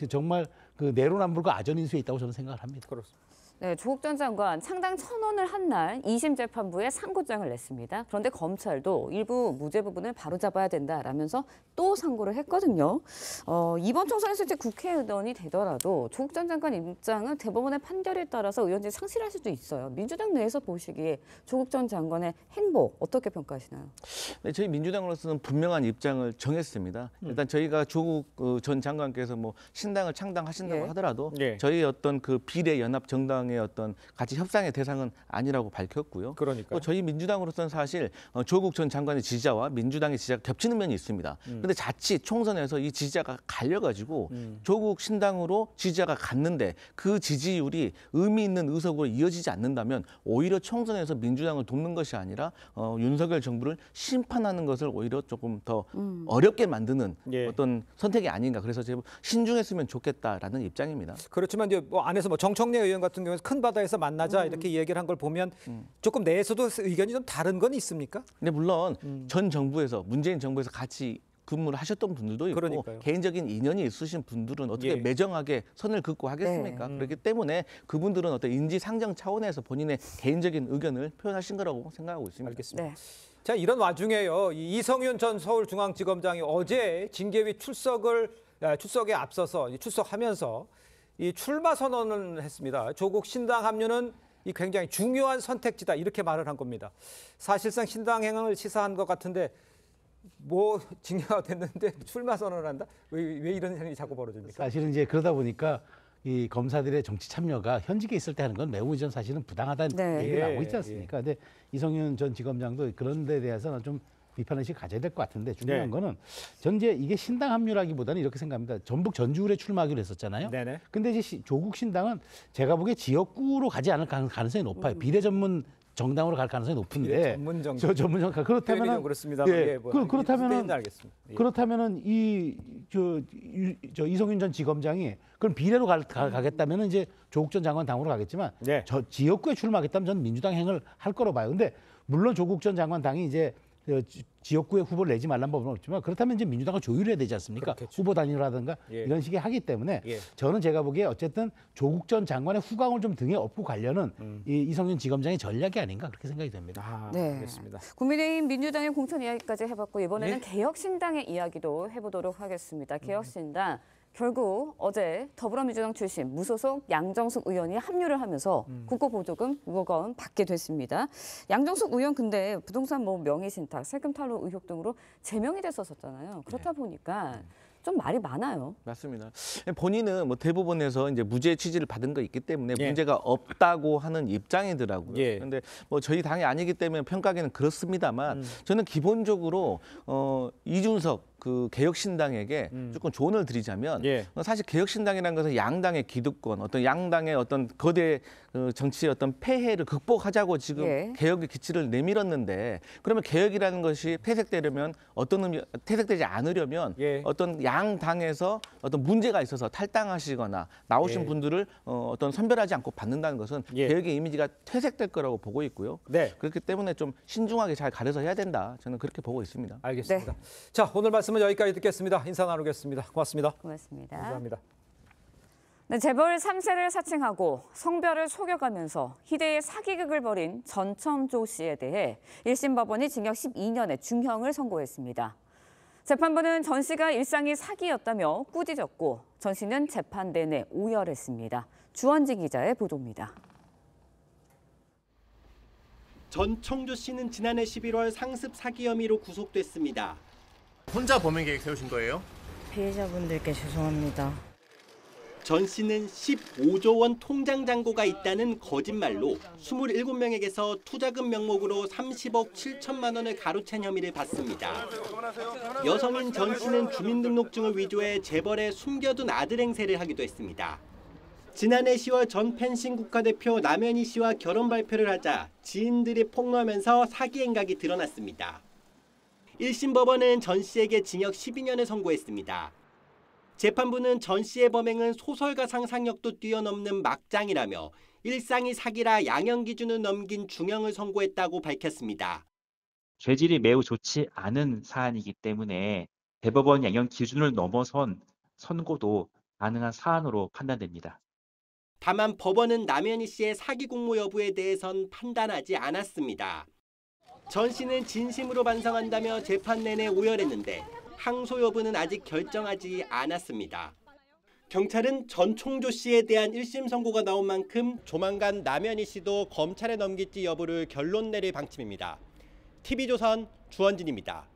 정말 그 내로남불과 아전인수에 있다고 저는 생각을 합니다. 그렇습니다. 네, 조국 전 장관 창당 1000원을 한 날 2심 재판부에 상고장을 냈습니다. 그런데 검찰도 일부 무죄 부분을 바로잡아야 된다라면서 또 상고를 했거든요. 이번 총선에서 이제 국회의원이 되더라도 조국 전 장관 입장은 대법원의 판결에 따라서 의원직을 상실할 수도 있어요. 민주당 내에서 보시기에 조국 전 장관의 행보 어떻게 평가하시나요? 네, 저희 민주당으로서는 분명한 입장을 정했습니다. 일단 저희가 조국 전 장관께서 뭐 신당을 창당하신다고 하더라도 저희 어떤 그 비례 연합 정당 어떤 같이 협상의 대상은 아니라고 밝혔고요. 또 저희 민주당으로서는 사실 조국 전 장관의 지지자와 민주당의 지지자가 겹치는 면이 있습니다. 그런데 자칫 총선에서 이 지지자가 갈려가지고 조국 신당으로 지지자가 갔는데 그 지지율이 의미 있는 의석으로 이어지지 않는다면 오히려 총선에서 민주당을 돕는 것이 아니라 윤석열 정부를 심판하는 것을 오히려 조금 더 어렵게 만드는 어떤 선택이 아닌가. 그래서 제가 신중했으면 좋겠다라는 입장입니다. 그렇지만 이제 뭐 안에서 뭐 정청래 의원 같은 경우는 큰 바다에서 만나자 이렇게 얘기를 한 걸 보면 조금 내에서도 의견이 좀 다른 건 있습니까? 네, 물론 전 정부에서 문재인 정부에서 같이 근무를 하셨던 분들도 있고 개인적인 인연이 있으신 분들은 어떻게 매정하게 선을 긋고 하겠습니까? 그렇기 때문에 그분들은 어떤 인지상정 차원에서 본인의 개인적인 의견을 표현하신 거라고 생각하고 있습니다. 알겠습니다. 자, 이런 와중에요. 이성윤 전 서울중앙지검장이 어제 징계위 출석에 앞서서 출석하면서 이 출마 선언을 했습니다. 조국 신당 합류는 이 굉장히 중요한 선택지다 이렇게 말을 한 겁니다. 사실상 신당행을 시사한 것 같은데 뭐 징계가 됐는데 출마 선언을 한다? 왜 이런 현상이 자꾸 벌어집니까? 사실은 이제 그러다 보니까 이 검사들의 정치 참여가 현직에 있을 때 하는 건 매우 전 사실은 부당하다는 네. 얘기가 나오고 있지 않습니까? 근데 이성윤 전 지검장도 그런 데 대해서는 좀 비판의식 가져야 될 것 같은데 중요한 거는 전 이제 이게 신당 합류라기보다는 이렇게 생각합니다. 전북 전주울에 출마하기로 했었잖아요. 네네. 근데 이제 조국 신당은 제가 보기에 지역구로 가지 않을 가능성이 높아요. 비례 전문 정당으로 갈 가능성이 높은데 전문 정당. 저 전문 정당 그렇다면 그렇습니다. 예, 뭐 그렇다면은 알겠습니다. 예. 그렇다면은 저 이성윤 전 지검장이 그럼 비례로 가겠다면은 이제 조국 전 장관 당으로 가겠지만 저 지역구에 출마하겠다면 저는 민주당 행을 할 거로 봐요. 근데 물론 조국 전 장관 당이 이제 지역구에 후보를 내지 말란 법은 없지만 그렇다면 이제 민주당을 조율해야 되지 않습니까? 그렇겠죠. 후보 단일화라든가 이런 식의 하기 때문에 저는 제가 보기에 어쨌든 조국 전 장관의 후광을 좀 등에 업고 가려는 이성윤 지검장의 전략이 아닌가 그렇게 생각이 됩니다. 네. 알겠습니다. 국민의힘 민주당의 공천 이야기까지 해봤고 이번에는 개혁신당의 이야기도 해보도록 하겠습니다. 개혁신당. 결국 어제 더불어민주당 출신 무소속 양정숙 의원이 합류를 하면서 국고보조금 6억 원 받게 됐습니다. 양정숙 의원 근데 부동산 뭐 명의신탁, 세금 탈루 의혹 등으로 제명이 됐었잖아요. 그렇다 보니까 좀 말이 많아요. 맞습니다. 본인은 뭐 대법원에서 이제 무죄 취지를 받은 거 있기 때문에 문제가 없다고 하는 입장이더라고요. 그런데 뭐 저희 당이 아니기 때문에 평가하기는 그렇습니다만 저는 기본적으로 이준석 그 개혁신당에게 조금 조언을 드리자면 사실 개혁신당이라는 것은 양당의 기득권, 어떤 양당의 어떤 거대 정치의 어떤 폐해를 극복하자고 지금 개혁의 기치를 내밀었는데 그러면 개혁이라는 것이 퇴색되려면 퇴색되지 않으려면 어떤 양당에서 어떤 문제가 있어서 탈당하시거나 나오신 분들을 어떤 선별하지 않고 받는다는 것은 개혁의 이미지가 퇴색될 거라고 보고 있고요. 그렇기 때문에 좀 신중하게 잘 가려서 해야 된다. 저는 그렇게 보고 있습니다. 알겠습니다. 자, 오늘 말씀은 여기까지 듣겠습니다. 인사 나누겠습니다. 고맙습니다. 고맙습니다. 감사합니다. 네, 재벌 3세를 사칭하고 성별을 속여가면서 희대의 사기극을 벌인 전첨조 씨에 대해 1심 법원이 징역 12년의 중형을 선고했습니다. 재판부는 전 씨가 일상이 사기였다며 꾸짖었고 전 씨는 재판 내내 오열했습니다. 주원지 기자의 보도입니다. 전청조 씨는 지난해 11월 상습 사기 혐의로 구속됐습니다. 혼자 범행 계획 세우신 거예요? 피해자분들께 죄송합니다. 전 씨는 15조 원 통장 잔고가 있다는 거짓말로 27명에게서 투자금 명목으로 30억 7천만 원을 가로챈 혐의를 받습니다. 여성인 전 씨는 주민등록증을 위조해 재벌에 숨겨둔 아들 행세를 하기도 했습니다. 지난해 10월 전 펜싱 국가대표 남현희 씨와 결혼 발표를 하자 지인들이 폭로하면서 사기 행각이 드러났습니다. 1심 법원은 전 씨에게 징역 12년을 선고했습니다. 재판부는 전 씨의 범행은 소설가 상상력도 뛰어넘는 막장이라며 일상이 사기라 양형 기준을 넘긴 중형을 선고했다고 밝혔습니다. 죄질이 매우 좋지 않은 사안이기 때문에 대법원 양형 기준을 넘어선 선고도 가능한 사안으로 판단됩니다. 다만 법원은 남현희 씨의 사기 공모 여부에 대해선 판단하지 않았습니다. 전 씨는 진심으로 반성한다며 재판 내내 오열했는데 항소 여부는 아직 결정하지 않았습니다. 경찰은 전총조 씨에 대한 1심 선고가 나온 만큼 조만간 남현희 씨도 검찰에 넘길지 여부를 결론 내릴 방침입니다. TV조선 주원진입니다.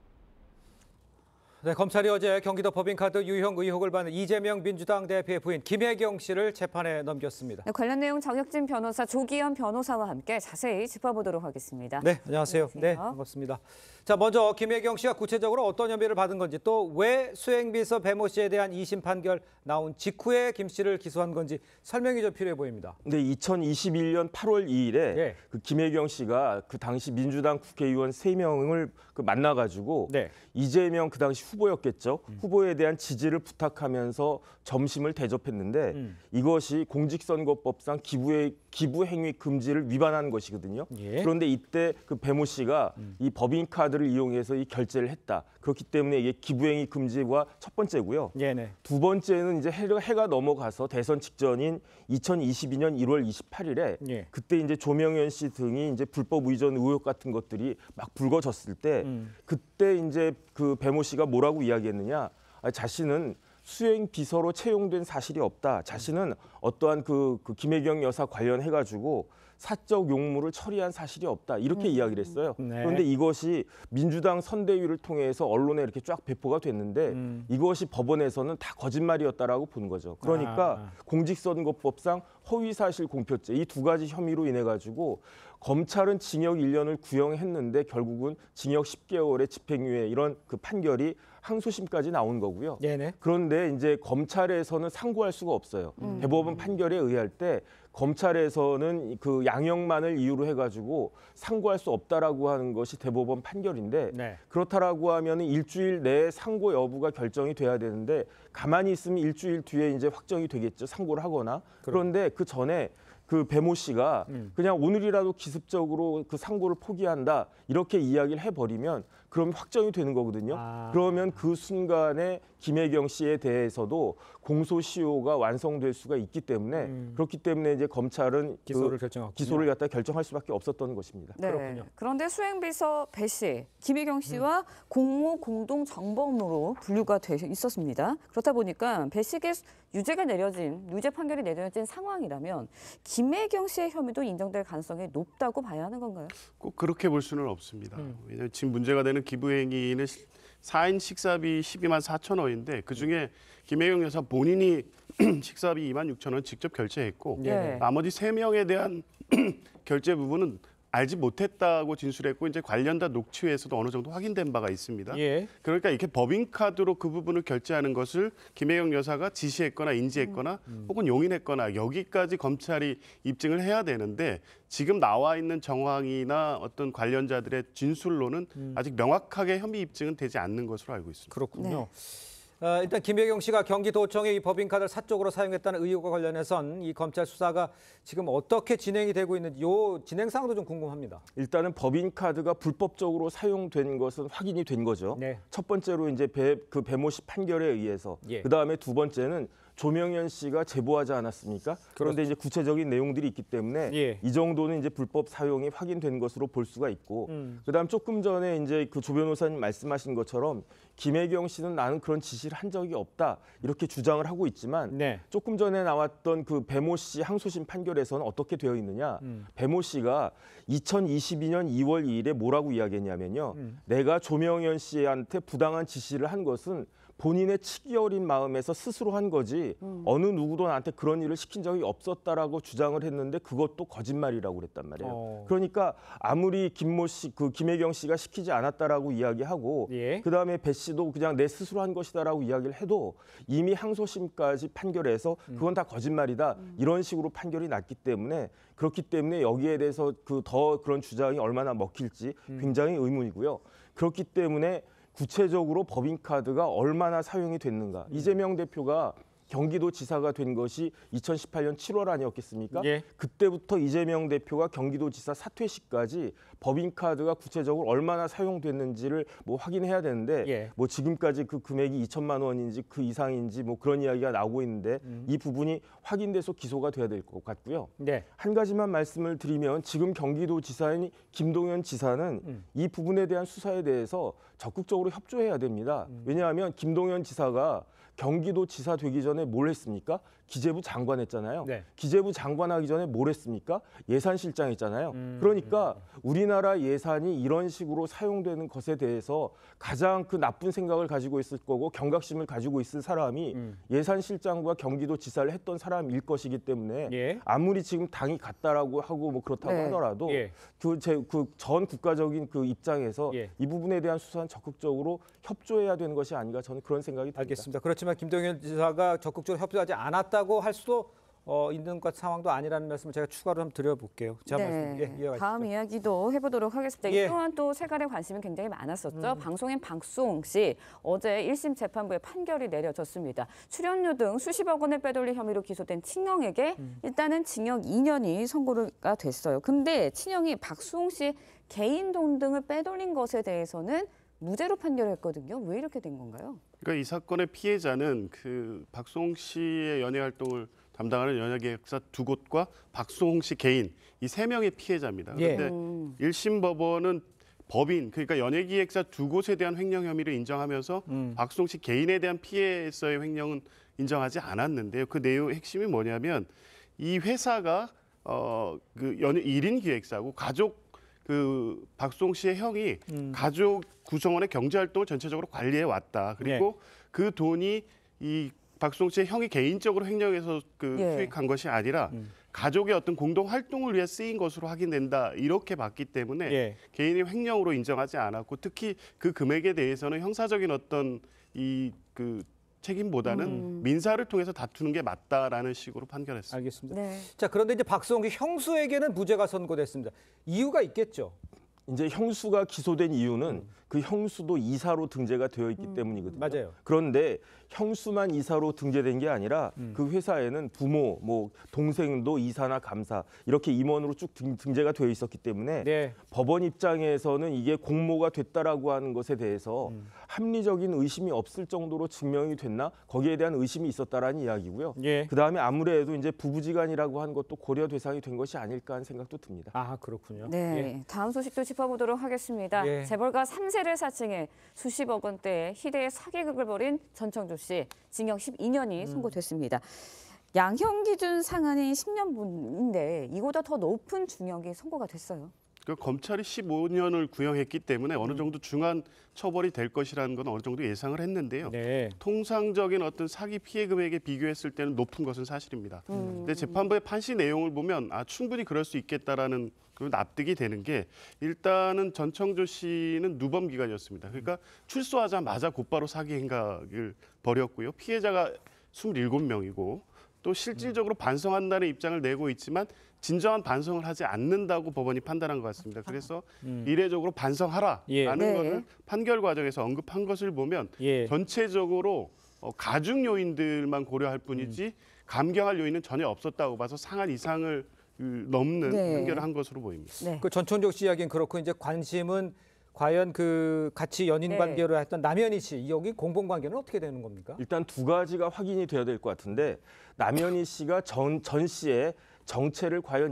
네, 검찰이 어제 경기도 법인카드 유형 의혹을 받는 이재명 민주당 대표의 부인 김혜경 씨를 재판에 넘겼습니다. 네, 관련 내용 정혁진 변호사, 조기현 변호사와 함께 자세히 짚어보도록 하겠습니다. 네, 안녕하세요. 네, 반갑습니다. 자, 먼저 김혜경 씨가 구체적으로 어떤 혐의를 받은 건지 또 왜 수행비서 배모 씨에 대한 2심 판결 나온 직후에 김 씨를 기소한 건지 설명이 좀 필요해 보입니다. 네, 2021년 8월 2일에 그 김혜경 씨가 그 당시 민주당 국회의원 3명을 만나가지고 이재명 그 당시 후보였겠죠. 후보에 대한 지지를 부탁하면서 점심을 대접했는데 이것이 공직선거법상 기부 행위 금지를 위반한 것이거든요. 그런데 이때 그 배모 씨가 이 법인카드를 이용해서 이 결제를 했다. 그렇기 때문에 이게 기부행위 금지가 첫 번째고요. 두 번째는 이제 해가 넘어가서 대선 직전인 2022년 1월 28일에 그때 이제 조명현 씨 등이 이제 불법 의전 의혹 같은 것들이 막 불거졌을 때 그때 이제 그 배모 씨가 뭐라고 이야기했느냐? 자신은 수행 비서로 채용된 사실이 없다. 자신은 어떠한 그 김혜경 여사 관련해가지고 사적 용무를 처리한 사실이 없다 이렇게 이야기를 했어요. 그런데 이것이 민주당 선대위를 통해서 언론에 이렇게 쫙 배포가 됐는데 이것이 법원에서는 다 거짓말이었다라고 보는 거죠. 그러니까 공직선거법상 허위사실 공표죄 이 두 가지 혐의로 인해 가지고 검찰은 징역 1년을 구형했는데 결국은 징역 10개월의 집행유예 이런 그 판결이 항소심까지 나온 거고요. 네네. 그런데 이제 검찰에서는 상고할 수가 없어요. 대법원 판결에 의할 때 검찰에서는 그 양형만을 이유로 해가지고 상고할 수 없다라고 하는 것이 대법원 판결인데 그렇다라고 하면 일주일 내에 상고 여부가 결정이 돼야 되는데 가만히 있으면 일주일 뒤에 이제 확정이 되겠죠. 상고를 하거나. 그런데 그 전에 그 배모 씨가 그냥 오늘이라도 기습적으로 그 상고를 포기한다 이렇게 이야기를 해버리면 그럼 확정이 되는 거거든요. 그러면 그 순간에 김혜경 씨에 대해서도 공소시효가 완성될 수가 있기 때문에 그렇기 때문에 이제 검찰은 기소를 기소를 갖다 결정할 수밖에 없었던 것입니다. 네. 그렇군요. 그런데 수행비서 배 씨, 김혜경 씨와 공모 공동 정범으로 분류가 돼 있었습니다. 그렇다 보니까 배 씨에게 유죄가 내려진 유죄 판결이 내려진 상황이라면 김혜경 씨의 혐의도 인정될 가능성이 높다고 봐야 하는 건가요? 꼭 그렇게 볼 수는 없습니다. 왜냐하면 지금 문제가 되는 기부행위는 4인 식사비 12만 4천 원인데 그중에 김혜경 여사 본인이 식사비 2만 6천 원 직접 결제했고 나머지 3명에 대한 결제 부분은 알지 못했다고 진술했고 이제 관련자 녹취에서도 어느 정도 확인된 바가 있습니다. 그러니까 이렇게 법인카드로 그 부분을 결제하는 것을 김혜경 여사가 지시했거나 인지했거나 혹은 용인했거나 여기까지 검찰이 입증을 해야 되는데 지금 나와 있는 정황이나 어떤 관련자들의 진술로는 아직 명확하게 혐의 입증은 되지 않는 것으로 알고 있습니다. 그렇군요. 일단 김혜경 씨가 경기도청의 이 법인카드를 사적으로 사용했다는 의혹과 관련해선 이 검찰 수사가 지금 어떻게 진행이 되고 있는지 요 진행 사항도 좀 궁금합니다. 일단은 법인카드가 불법적으로 사용된 것은 확인이 된 거죠. 첫 번째로 이제 배모 씨 판결에 의해서 그다음에 두 번째는 조명현 씨가 제보하지 않았습니까? 그런데 이제 구체적인 내용들이 있기 때문에 이 정도는 이제 불법 사용이 확인된 것으로 볼 수가 있고, 그다음 조금 전에 이제 그 조 변호사님 말씀하신 것처럼 김혜경 씨는 나는 그런 지시를 한 적이 없다 이렇게 주장을 하고 있지만 조금 전에 나왔던 그 배모 씨 항소심 판결에서는 어떻게 되어 있느냐? 배모 씨가 2022년 2월 2일에 뭐라고 이야기했냐면요. 내가 조명현 씨한테 부당한 지시를 한 것은 본인의 치기 어린 마음에서 스스로 한 거지 어느 누구도 나한테 그런 일을 시킨 적이 없었다라고 주장을 했는데 그것도 거짓말이라고 그랬단 말이에요. 그러니까 아무리 김혜경 씨가 시키지 않았다라고 이야기하고 그다음에 배 씨도 그냥 내 스스로 한 것이다라고 이야기를 해도 이미 항소심까지 판결해서 그건 다 거짓말이다 이런 식으로 판결이 났기 때문에 그렇기 때문에 여기에 대해서 더 그런 주장이 얼마나 먹힐지 굉장히 의문이고요. 그렇기 때문에 구체적으로 법인카드가 얼마나 사용이 됐는가. 이재명 대표가 경기도지사가 된 것이 2018년 7월 아니었겠습니까? 그때부터 이재명 대표가 경기도지사 사퇴 시까지 법인카드가 구체적으로 얼마나 사용됐는지를 뭐 확인해야 되는데 뭐 지금까지 그 금액이 2천만 원인지 그 이상인지 뭐 그런 이야기가 나오고 있는데 이 부분이 확인돼서 기소가 돼야 될 것 같고요. 한 가지만 말씀을 드리면 지금 경기도지사인 김동연 지사는 이 부분에 대한 수사에 대해서 적극적으로 협조해야 됩니다. 왜냐하면 김동연 지사가 경기도지사 되기 전에 뭘 했습니까? 기재부 장관 했잖아요. 기재부 장관 하기 전에 뭘 했습니까? 예산실장 했잖아요. 그러니까 우리나라 예산이 이런 식으로 사용되는 것에 대해서 가장 그 나쁜 생각을 가지고 있을 거고 경각심을 가지고 있을 사람이 예산실장과 경기도지사를 했던 사람일 것이기 때문에 아무리 지금 당이 같다라고 하고 뭐 그렇다고 하더라도 그 전 국가적인 그 입장에서 이 부분에 대한 수사는 적극적으로 협조해야 되는 것이 아닌가 저는 그런 생각이 듭니다. 알겠습니다. 그렇지만 김동연 지사가 적극적으로 협조하지 않았다고 할 수도 있는 것 상황도 아니라는 말씀을 제가 추가로 한번 드려볼게요. 다음 이야기도 해보도록 하겠습니다. 이 또한 또 세간의 관심이 굉장히 많았었죠. 방송인 박수홍 씨 어제 1심 재판부에 판결이 내려졌습니다. 출연료 등 수십억 원을 빼돌린 혐의로 기소된 친형에게 일단은 징역 2년이 선고가 됐어요. 근데 친형이 박수홍 씨 개인 돈 등을 빼돌린 것에 대해서는 무죄로 판결했거든요. 왜 이렇게 된 건가요? 그러니까 이 사건의 피해자는 그 박수홍 씨의 연예 활동을 담당하는 연예계획사 2곳과 박수홍 씨 개인 이 3명의 피해자입니다. 그런데 1심 법원은 법인 그러니까 연예기획사 2곳에 대한 횡령 혐의를 인정하면서 박수홍 씨 개인에 대한 피해에서의 횡령은 인정하지 않았는데요. 그 내용 핵심이 뭐냐면 이 회사가 그 1인 기획사고 가족 그 박수홍 씨의 형이 가족 구성원의 경제 활동을 전체적으로 관리해 왔다. 그리고 그 돈이 이 박수홍 씨의 형이 개인적으로 횡령해서 그 수익한 것이 아니라 가족의 어떤 공동 활동을 위해 쓰인 것으로 확인된다. 이렇게 봤기 때문에 개인의 횡령으로 인정하지 않았고 특히 그 금액에 대해서는 형사적인 어떤 이 그 책임보다는 민사를 통해서 다투는 게 맞다라는 식으로 판결했습니다. 알겠습니다. 자, 그런데 이제 박수홍 씨 형수에게는 무죄가 선고됐습니다. 이유가 있겠죠? 이제 형수가 기소된 이유는 그 형수도 이사로 등재가 되어 있기 때문이거든요. 맞아요. 그런데 형수만 이사로 등재된 게 아니라 그 회사에는 부모, 뭐 동생도 이사나 감사 이렇게 임원으로 쭉 등재가 되어 있었기 때문에 법원 입장에서는 이게 공모가 됐다라고 하는 것에 대해서 합리적인 의심이 없을 정도로 증명이 됐나 거기에 대한 의심이 있었다라는 이야기고요. 그다음에 아무래도 이제 부부지간이라고 하는 것도 고려 대상이 된 것이 아닐까 하는 생각도 듭니다. 아, 그렇군요. 네, 다음 소식도 짚어보도록 하겠습니다. 재벌가 3세를 사칭해 수십억 원대의 희대의 사기극을 벌인 전청조 씨, 징역 12년이 선고됐습니다. 양형 기준 상한이 10년분인데 이보다 더 높은 중형이 선고가 됐어요. 그 검찰이 15년을 구형했기 때문에 어느 정도 중한 처벌이 될 것이라는 건 어느 정도 예상을 했는데요. 통상적인 어떤 사기 피해 금액에 비교했을 때는 높은 것은 사실입니다. 근데 재판부의 판시 내용을 보면 충분히 그럴 수 있겠다라는 납득이 되는 게 일단은 전청조 씨는 누범 기간이었습니다. 그러니까 출소하자마자 곧바로 사기 행각을 벌였고요. 피해자가 27명이고 또 실질적으로 반성한다는 입장을 내고 있지만 진정한 반성을 하지 않는다고 법원이 판단한 것 같습니다. 그래서 이례적으로 반성하라라는 것을 판결 과정에서 언급한 것을 보면 전체적으로 가중 요인들만 고려할 뿐이지 감경할 요인은 전혀 없었다고 봐서 상한 이상을 넘는 판결을 한 것으로 보입니다. 그 전청조 씨 이야기는 그렇고 이제 관심은 과연 그 같이 연인 관계로 했던 남현희 씨 여기 공범 관계는 어떻게 되는 겁니까? 일단 두 가지가 확인이 돼야 될 것 같은데 남현희 씨가 전 씨의 정체를 과연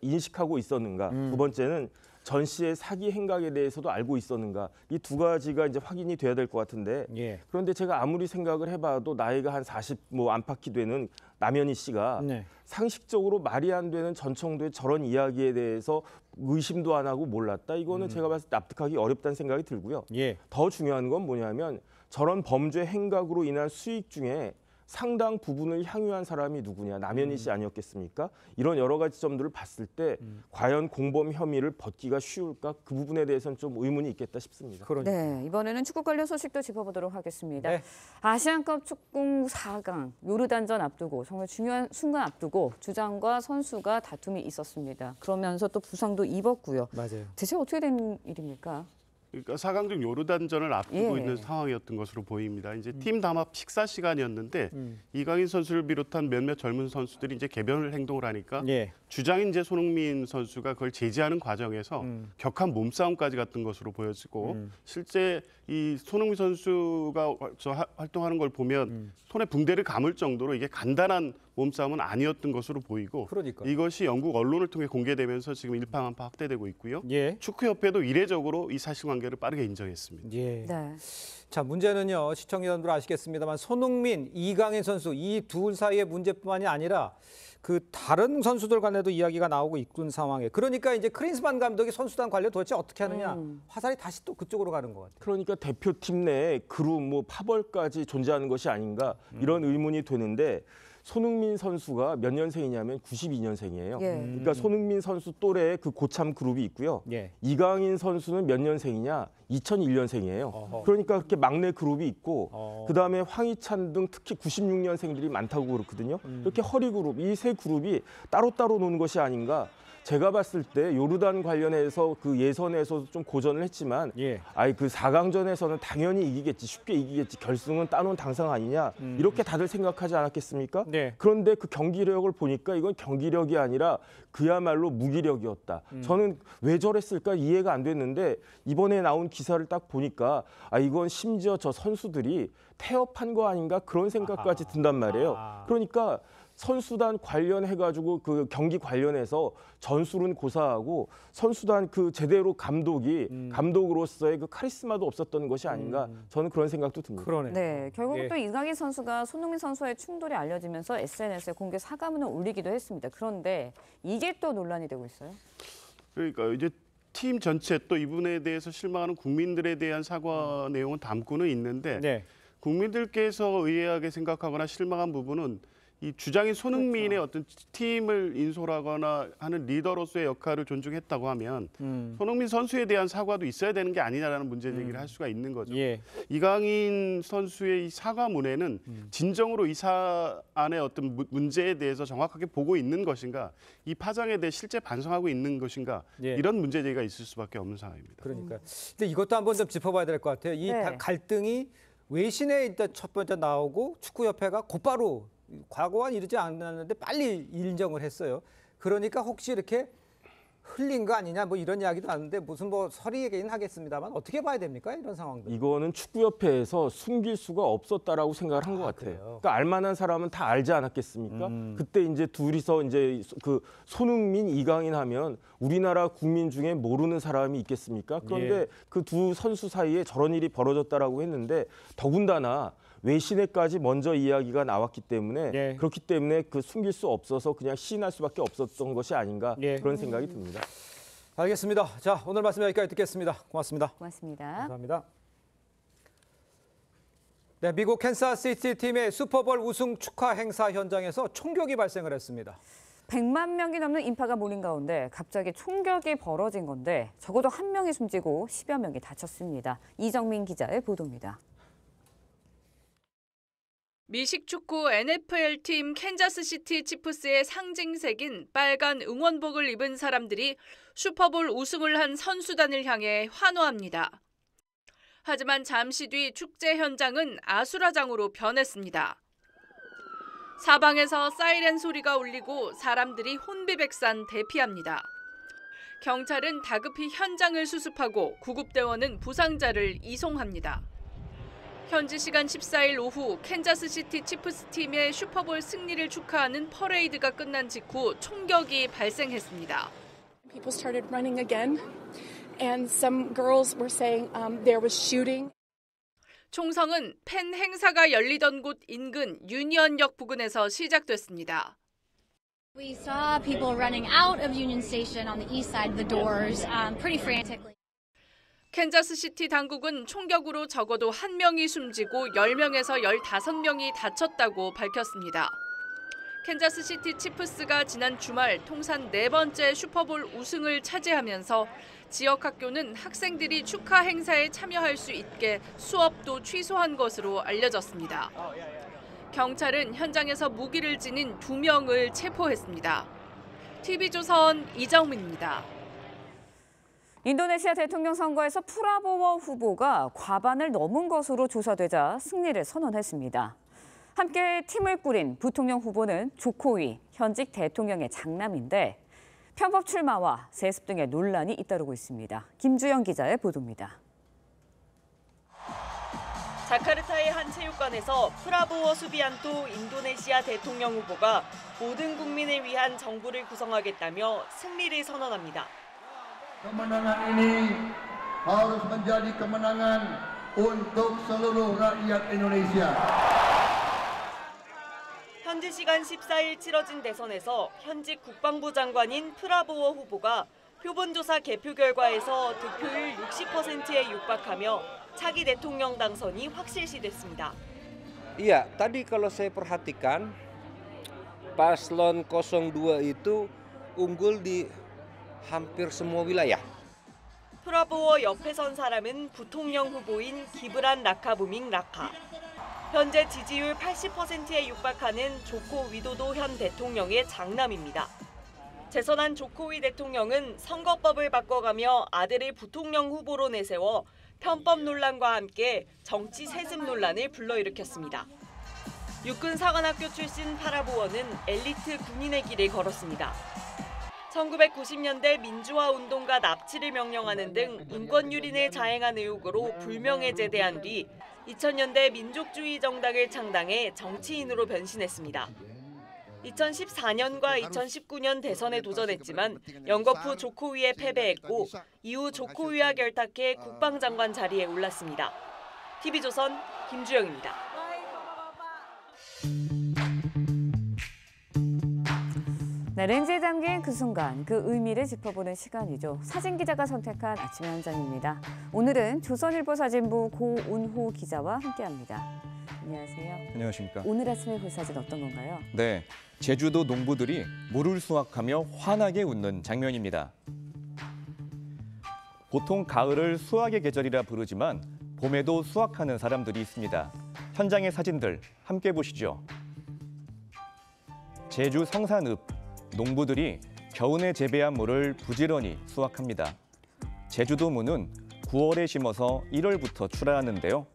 인식하고 있었는가? 두 번째는 전 씨의 사기 행각에 대해서도 알고 있었는가? 이 두 가지가 이제 확인이 돼야 될 것 같은데 그런데 제가 아무리 생각을 해봐도 나이가 한 40 뭐 안팎이 되는 남현희 씨가 상식적으로 말이 안 되는 전청도의 저런 이야기에 대해서 의심도 안 하고 몰랐다. 이거는 제가 봤을 때 납득하기 어렵다는 생각이 들고요. 더 중요한 건 뭐냐면 저런 범죄 행각으로 인한 수익 중에 상당 부분을 향유한 사람이 누구냐, 남현희 씨 아니었겠습니까? 이런 여러 가지 점들을 봤을 때 과연 공범 혐의를 벗기가 쉬울까? 그 부분에 대해서는 좀 의문이 있겠다 싶습니다. 네, 이번에는 축구 관련 소식도 짚어보도록 하겠습니다. 아시안컵 축구 4강 요르단전 앞두고 정말 중요한 순간 앞두고 주장과 선수가 다툼이 있었습니다. 그러면서 또 부상도 입었고요. 맞아요. 대체 어떻게 된 일입니까? 그러니까 4강전 요르단전을 앞두고 있는 상황이었던 것으로 보입니다. 이제 팀 담합 식사 시간이었는데 이강인 선수를 비롯한 몇몇 젊은 선수들이 이제 개별 행동을 하니까 주장인 이제 손흥민 선수가 그걸 제지하는 과정에서 격한 몸싸움까지 갔던 것으로 보여지고 실제 이 손흥민 선수가 활동하는 걸 보면 손에 붕대를 감을 정도로 이게 간단한 몸싸움은 아니었던 것으로 보이고 이것이 영국 언론을 통해 공개되면서 지금 일파만파 확대되고 있고요. 축구협회도 이례적으로 이 사실관계를 빠르게 인정했습니다. 자, 문제는요. 시청자 여러분들 아시겠습니다만 손흥민, 이강인 선수 이 둘 사이의 문제뿐만이 아니라 그 다른 선수들 간에도 이야기가 나오고 있는 상황에 그러니까 이제 크린스만 감독이 선수단 관리를 도대체 어떻게 하느냐 화살이 다시 또 그쪽으로 가는 것 같아요. 그러니까 대표팀 내에 그룹 뭐 파벌까지 존재하는 것이 아닌가 이런 의문이 되는데 손흥민 선수가 몇 년생이냐면 92년생이에요. 그러니까 손흥민 선수 또래의 그 고참 그룹이 있고요. 이강인 선수는 몇 년생이냐? 2001년생이에요. 그러니까 그렇게 막내 그룹이 있고 그다음에 황희찬 등 특히 96년생들이 많다고 그렇거든요. 이렇게 허리 그룹, 이 세 그룹이 따로따로 노는 것이 아닌가. 제가 봤을 때 요르단 관련해서 그 예선에서 좀 고전을 했지만 그 4강전에서는 당연히 이기겠지, 쉽게 이기겠지, 결승은 따놓은 당상 아니냐 이렇게 다들 생각하지 않았겠습니까? 그런데 그 경기력을 보니까 이건 경기력이 아니라 그야말로 무기력이었다. 저는 왜 저랬을까 이해가 안 됐는데 이번에 나온 기사를 딱 보니까 이건 심지어 저 선수들이 태업한 거 아닌가 그런 생각까지 든단 말이에요. 그러니까 선수단 관련해가지고 그 경기 관련해서 전술은 고사하고 선수단 그 제대로 감독으로서의 그 카리스마도 없었던 것이 아닌가 저는 그런 생각도 듭니다. 그러네. 네, 결국 또 이강인 선수가 손흥민 선수와의 충돌이 알려지면서 SNS에 공개 사과문을 올리기도 했습니다. 그런데 이게 또 논란이 되고 있어요. 그러니까 이제 팀 전체 또 이분에 대해서 실망하는 국민들에 대한 사과 내용은 담고는 있는데 국민들께서 의아하게 생각하거나 실망한 부분은 이 주장인 손흥민의 어떤 팀을 인솔하거나 하는 리더로서의 역할을 존중했다고 하면 손흥민 선수에 대한 사과도 있어야 되는 게 아니냐라는 문제 제기를 할 수가 있는 거죠. 이강인 선수의 이 사과문에는 진정으로 이 사안의 어떤 문제에 대해서 정확하게 보고 있는 것인가, 이 파장에 대해 실제 반성하고 있는 것인가, 이런 문제 제기가 있을 수밖에 없는 상황입니다. 그러니까. 근데 이것도 한번 좀 짚어봐야 될 것 같아요. 이 갈등이 외신에 일단 첫 번째 나오고 축구협회가 곧바로 과거와 이르지 않았는데 빨리 인정을 했어요. 그러니까 혹시 이렇게 흘린 거 아니냐 뭐 이런 이야기도 하는데 무슨 뭐 설이긴 하겠습니다만 어떻게 봐야 됩니까? 이런 상황들. 이거는 축구협회에서 숨길 수가 없었다라고 생각을 한 것 같아요. 그러니까 알만한 사람은 다 알지 않았겠습니까? 그때 이제 둘이서 이제 그 손흥민, 이강인 하면 우리나라 국민 중에 모르는 사람이 있겠습니까? 그런데 그 두 선수 사이에 저런 일이 벌어졌다라고 했는데 더군다나 외신에까지 먼저 이야기가 나왔기 때문에 그렇기 때문에 그 숨길 수 없어서 그냥 시인할 수밖에 없었던 것이 아닌가 그런 생각이 듭니다. 알겠습니다. 자, 오늘 말씀 여기까지 듣겠습니다. 고맙습니다. 고맙습니다. 감사합니다. 네, 미국 캔사스시티 팀의 슈퍼볼 우승 축하 행사 현장에서 총격이 발생을 했습니다. 100만 명이 넘는 인파가 몰린 가운데 갑자기 총격이 벌어진 건데 적어도 1명이 숨지고 10여 명이 다쳤습니다. 이정민 기자의 보도입니다. 미식 축구 NFL팀 캔자스시티 치프스의 상징색인 빨간 응원복을 입은 사람들이 슈퍼볼 우승을 한 선수단을 향해 환호합니다. 하지만 잠시 뒤 축제 현장은 아수라장으로 변했습니다. 사방에서 사이렌 소리가 울리고 사람들이 혼비백산 대피합니다. 경찰은 다급히 현장을 수습하고 구급대원은 부상자를 이송합니다. 현지 시간 14일 오후 캔자스시티 치프스 팀의 슈퍼볼 승리를 축하하는 퍼레이드가 끝난 직후 총격이 발생했습니다. People started running again, and some girls were saying there was shooting. 총성은 팬 행사가 열리던 곳 인근 유니언역 부근에서 시작됐습니다. We saw people running out of Union Station on the east side of the doors, pretty frantically. 캔자스시티 당국은 총격으로 적어도 1명이 숨지고 10명에서 15명이 다쳤다고 밝혔습니다. 캔자스시티 치프스가 지난 주말 통산 4번째 슈퍼볼 우승을 차지하면서 지역 학교는 학생들이 축하 행사에 참여할 수 있게 수업도 취소한 것으로 알려졌습니다. 경찰은 현장에서 무기를 지닌 2명을 체포했습니다. TV조선 이정민입니다. 인도네시아 대통령 선거에서 프라보워 후보가 과반을 넘은 것으로 조사되자 승리를 선언했습니다. 함께 팀을 꾸린 부통령 후보는 조코위, 현직 대통령의 장남인데 편법 출마와 세습 등의 논란이 잇따르고 있습니다. 김주영 기자의 보도입니다. 자카르타의 한 체육관에서 프라보워 수비안토 인도네시아 대통령 후보가 모든 국민을 위한 정부를 구성하겠다며 승리를 선언합니다. Kemenangan ini harus menjadi kemenangan untuk seluruh rakyat Indonesia. 현지 시간 14일 치러진 대선에서 현직 국방부 장관인 프라보워 후보가 표본조사 개표 결과에서 득표율 60%에 육박하며 차기 대통령 당선이 확실시됐습니다. Iya, tadi kalau saya perhatikan paslon 02 itu unggul di hampir semua wilayah. 프라보워 옆에 선 사람은 부통령 후보인 기브란 라카부밍 라카. 현재 지지율 80%에 육박하는 조코 위도도 현 대통령의 장남입니다. 재선한 조코위 대통령은 선거법을 바꿔가며 아들을 부통령 후보로 내세워 편법 논란과 함께 정치 세습 논란을 불러일으켰습니다. 육군 사관학교 출신 파라보워는 엘리트 군인의 길을 걸었습니다. 1990년대 민주화 운동가 납치를 명령하는 등 인권 유린을 자행한 의혹으로 불명예제대한 뒤 2000년대 민족주의 정당을 창당해 정치인으로 변신했습니다. 2014년과 2019년 대선에 도전했지만 연거푸 조코위에 패배했고 이후 조코위와 결탁해 국방장관 자리에 올랐습니다. TV조선 김주영입니다. 네, 렌즈에 담긴 그 순간, 그 의미를 짚어보는 시간이죠. 사진기자가 선택한 아침의 현장입니다. 오늘은 조선일보 사진부 고운호 기자와 함께합니다. 안녕하세요. 안녕하십니까. 오늘 아침에 볼 사진 어떤 건가요? 네, 제주도 농부들이 물을 수확하며 환하게 웃는 장면입니다. 보통 가을을 수확의 계절이라 부르지만 봄에도 수확하는 사람들이 있습니다. 현장의 사진들 함께 보시죠. 제주 성산읍, 농부들이 겨우내 재배한 물을 부지런히 수확합니다. 제주도 무는 9월에 심어서 1월부터 출하하는데요.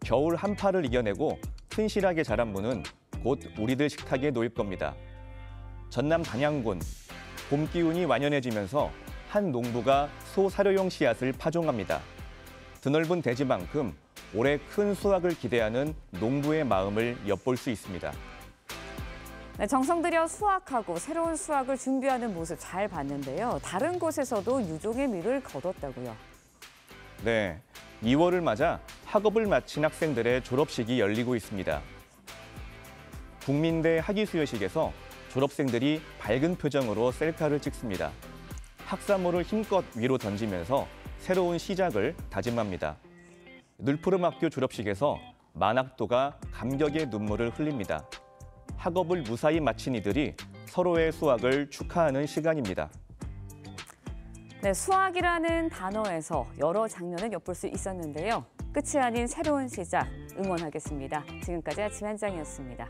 겨울 한파를 이겨내고 튼실하게 자란 무는 곧 우리들 식탁에 놓일 겁니다. 전남 단양군, 봄 기운이 완연해지면서 한 농부가 소 사료용 씨앗을 파종합니다. 드넓은 대지만큼 올해 큰 수확을 기대하는 농부의 마음을 엿볼 수 있습니다. 네, 정성 들여 수확하고 새로운 수확을 준비하는 모습 잘 봤는데요. 다른 곳에서도 유종의 미를 거뒀다고요. 네, 2월을 맞아 학업을 마친 학생들의 졸업식이 열리고 있습니다. 국민대 학위수여식에서 졸업생들이 밝은 표정으로 셀카를 찍습니다. 학사모를 힘껏 위로 던지면서 새로운 시작을 다짐합니다. 늘푸름학교 졸업식에서 만학도가 감격의 눈물을 흘립니다. 학업을 무사히 마친 이들이 서로의 수확을 축하하는 시간입니다. 네, 수확이라는 단어에서 여러 장면을 엿볼 수 있었는데요. 끝이 아닌 새로운 시작 응원하겠습니다. 지금까지 아침 현장이었습니다.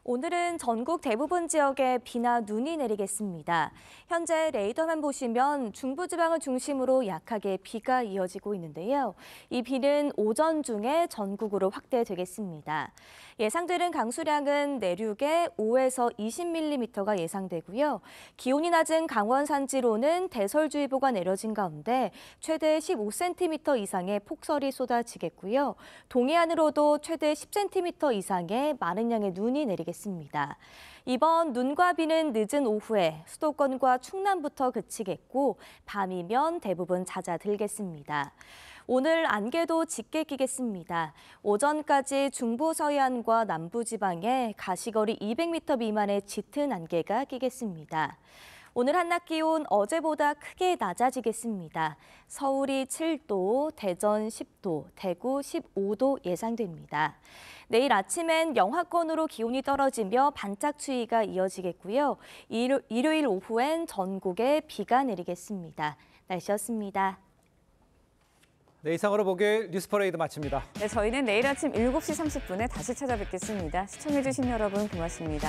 오늘은 전국 대부분 지역에 비나 눈이 내리겠습니다. 현재 레이더만 보시면 중부지방을 중심으로 약하게 비가 이어지고 있는데요. 이 비는 오전 중에 전국으로 확대되겠습니다. 예상되는 강수량은 내륙에 5에서 20mm가 예상되고요. 기온이 낮은 강원 산지로는 대설주의보가 내려진 가운데 최대 15cm 이상의 폭설이 쏟아지겠고요. 동해안으로도 최대 10cm 이상의 많은 양의 눈이 내리겠습니다. 이번 눈과 비는 늦은 오후에 수도권과 충남부터 그치겠고 밤이면 대부분 잦아들겠습니다. 오늘 안개도 짙게 끼겠습니다. 오전까지 중부 서해안과 남부지방에 가시거리 200m 미만의 짙은 안개가 끼겠습니다. 오늘 한낮 기온 어제보다 크게 낮아지겠습니다. 서울이 7도, 대전 10도, 대구 15도 예상됩니다. 내일 아침엔 영하권으로 기온이 떨어지며 반짝 추위가 이어지겠고요. 일요일 오후엔 전국에 비가 내리겠습니다. 날씨였습니다. 네, 이상으로 목요일 뉴스퍼레이드 마칩니다. 네, 저희는 내일 아침 7시 30분에 다시 찾아뵙겠습니다. 시청해주신 여러분 고맙습니다.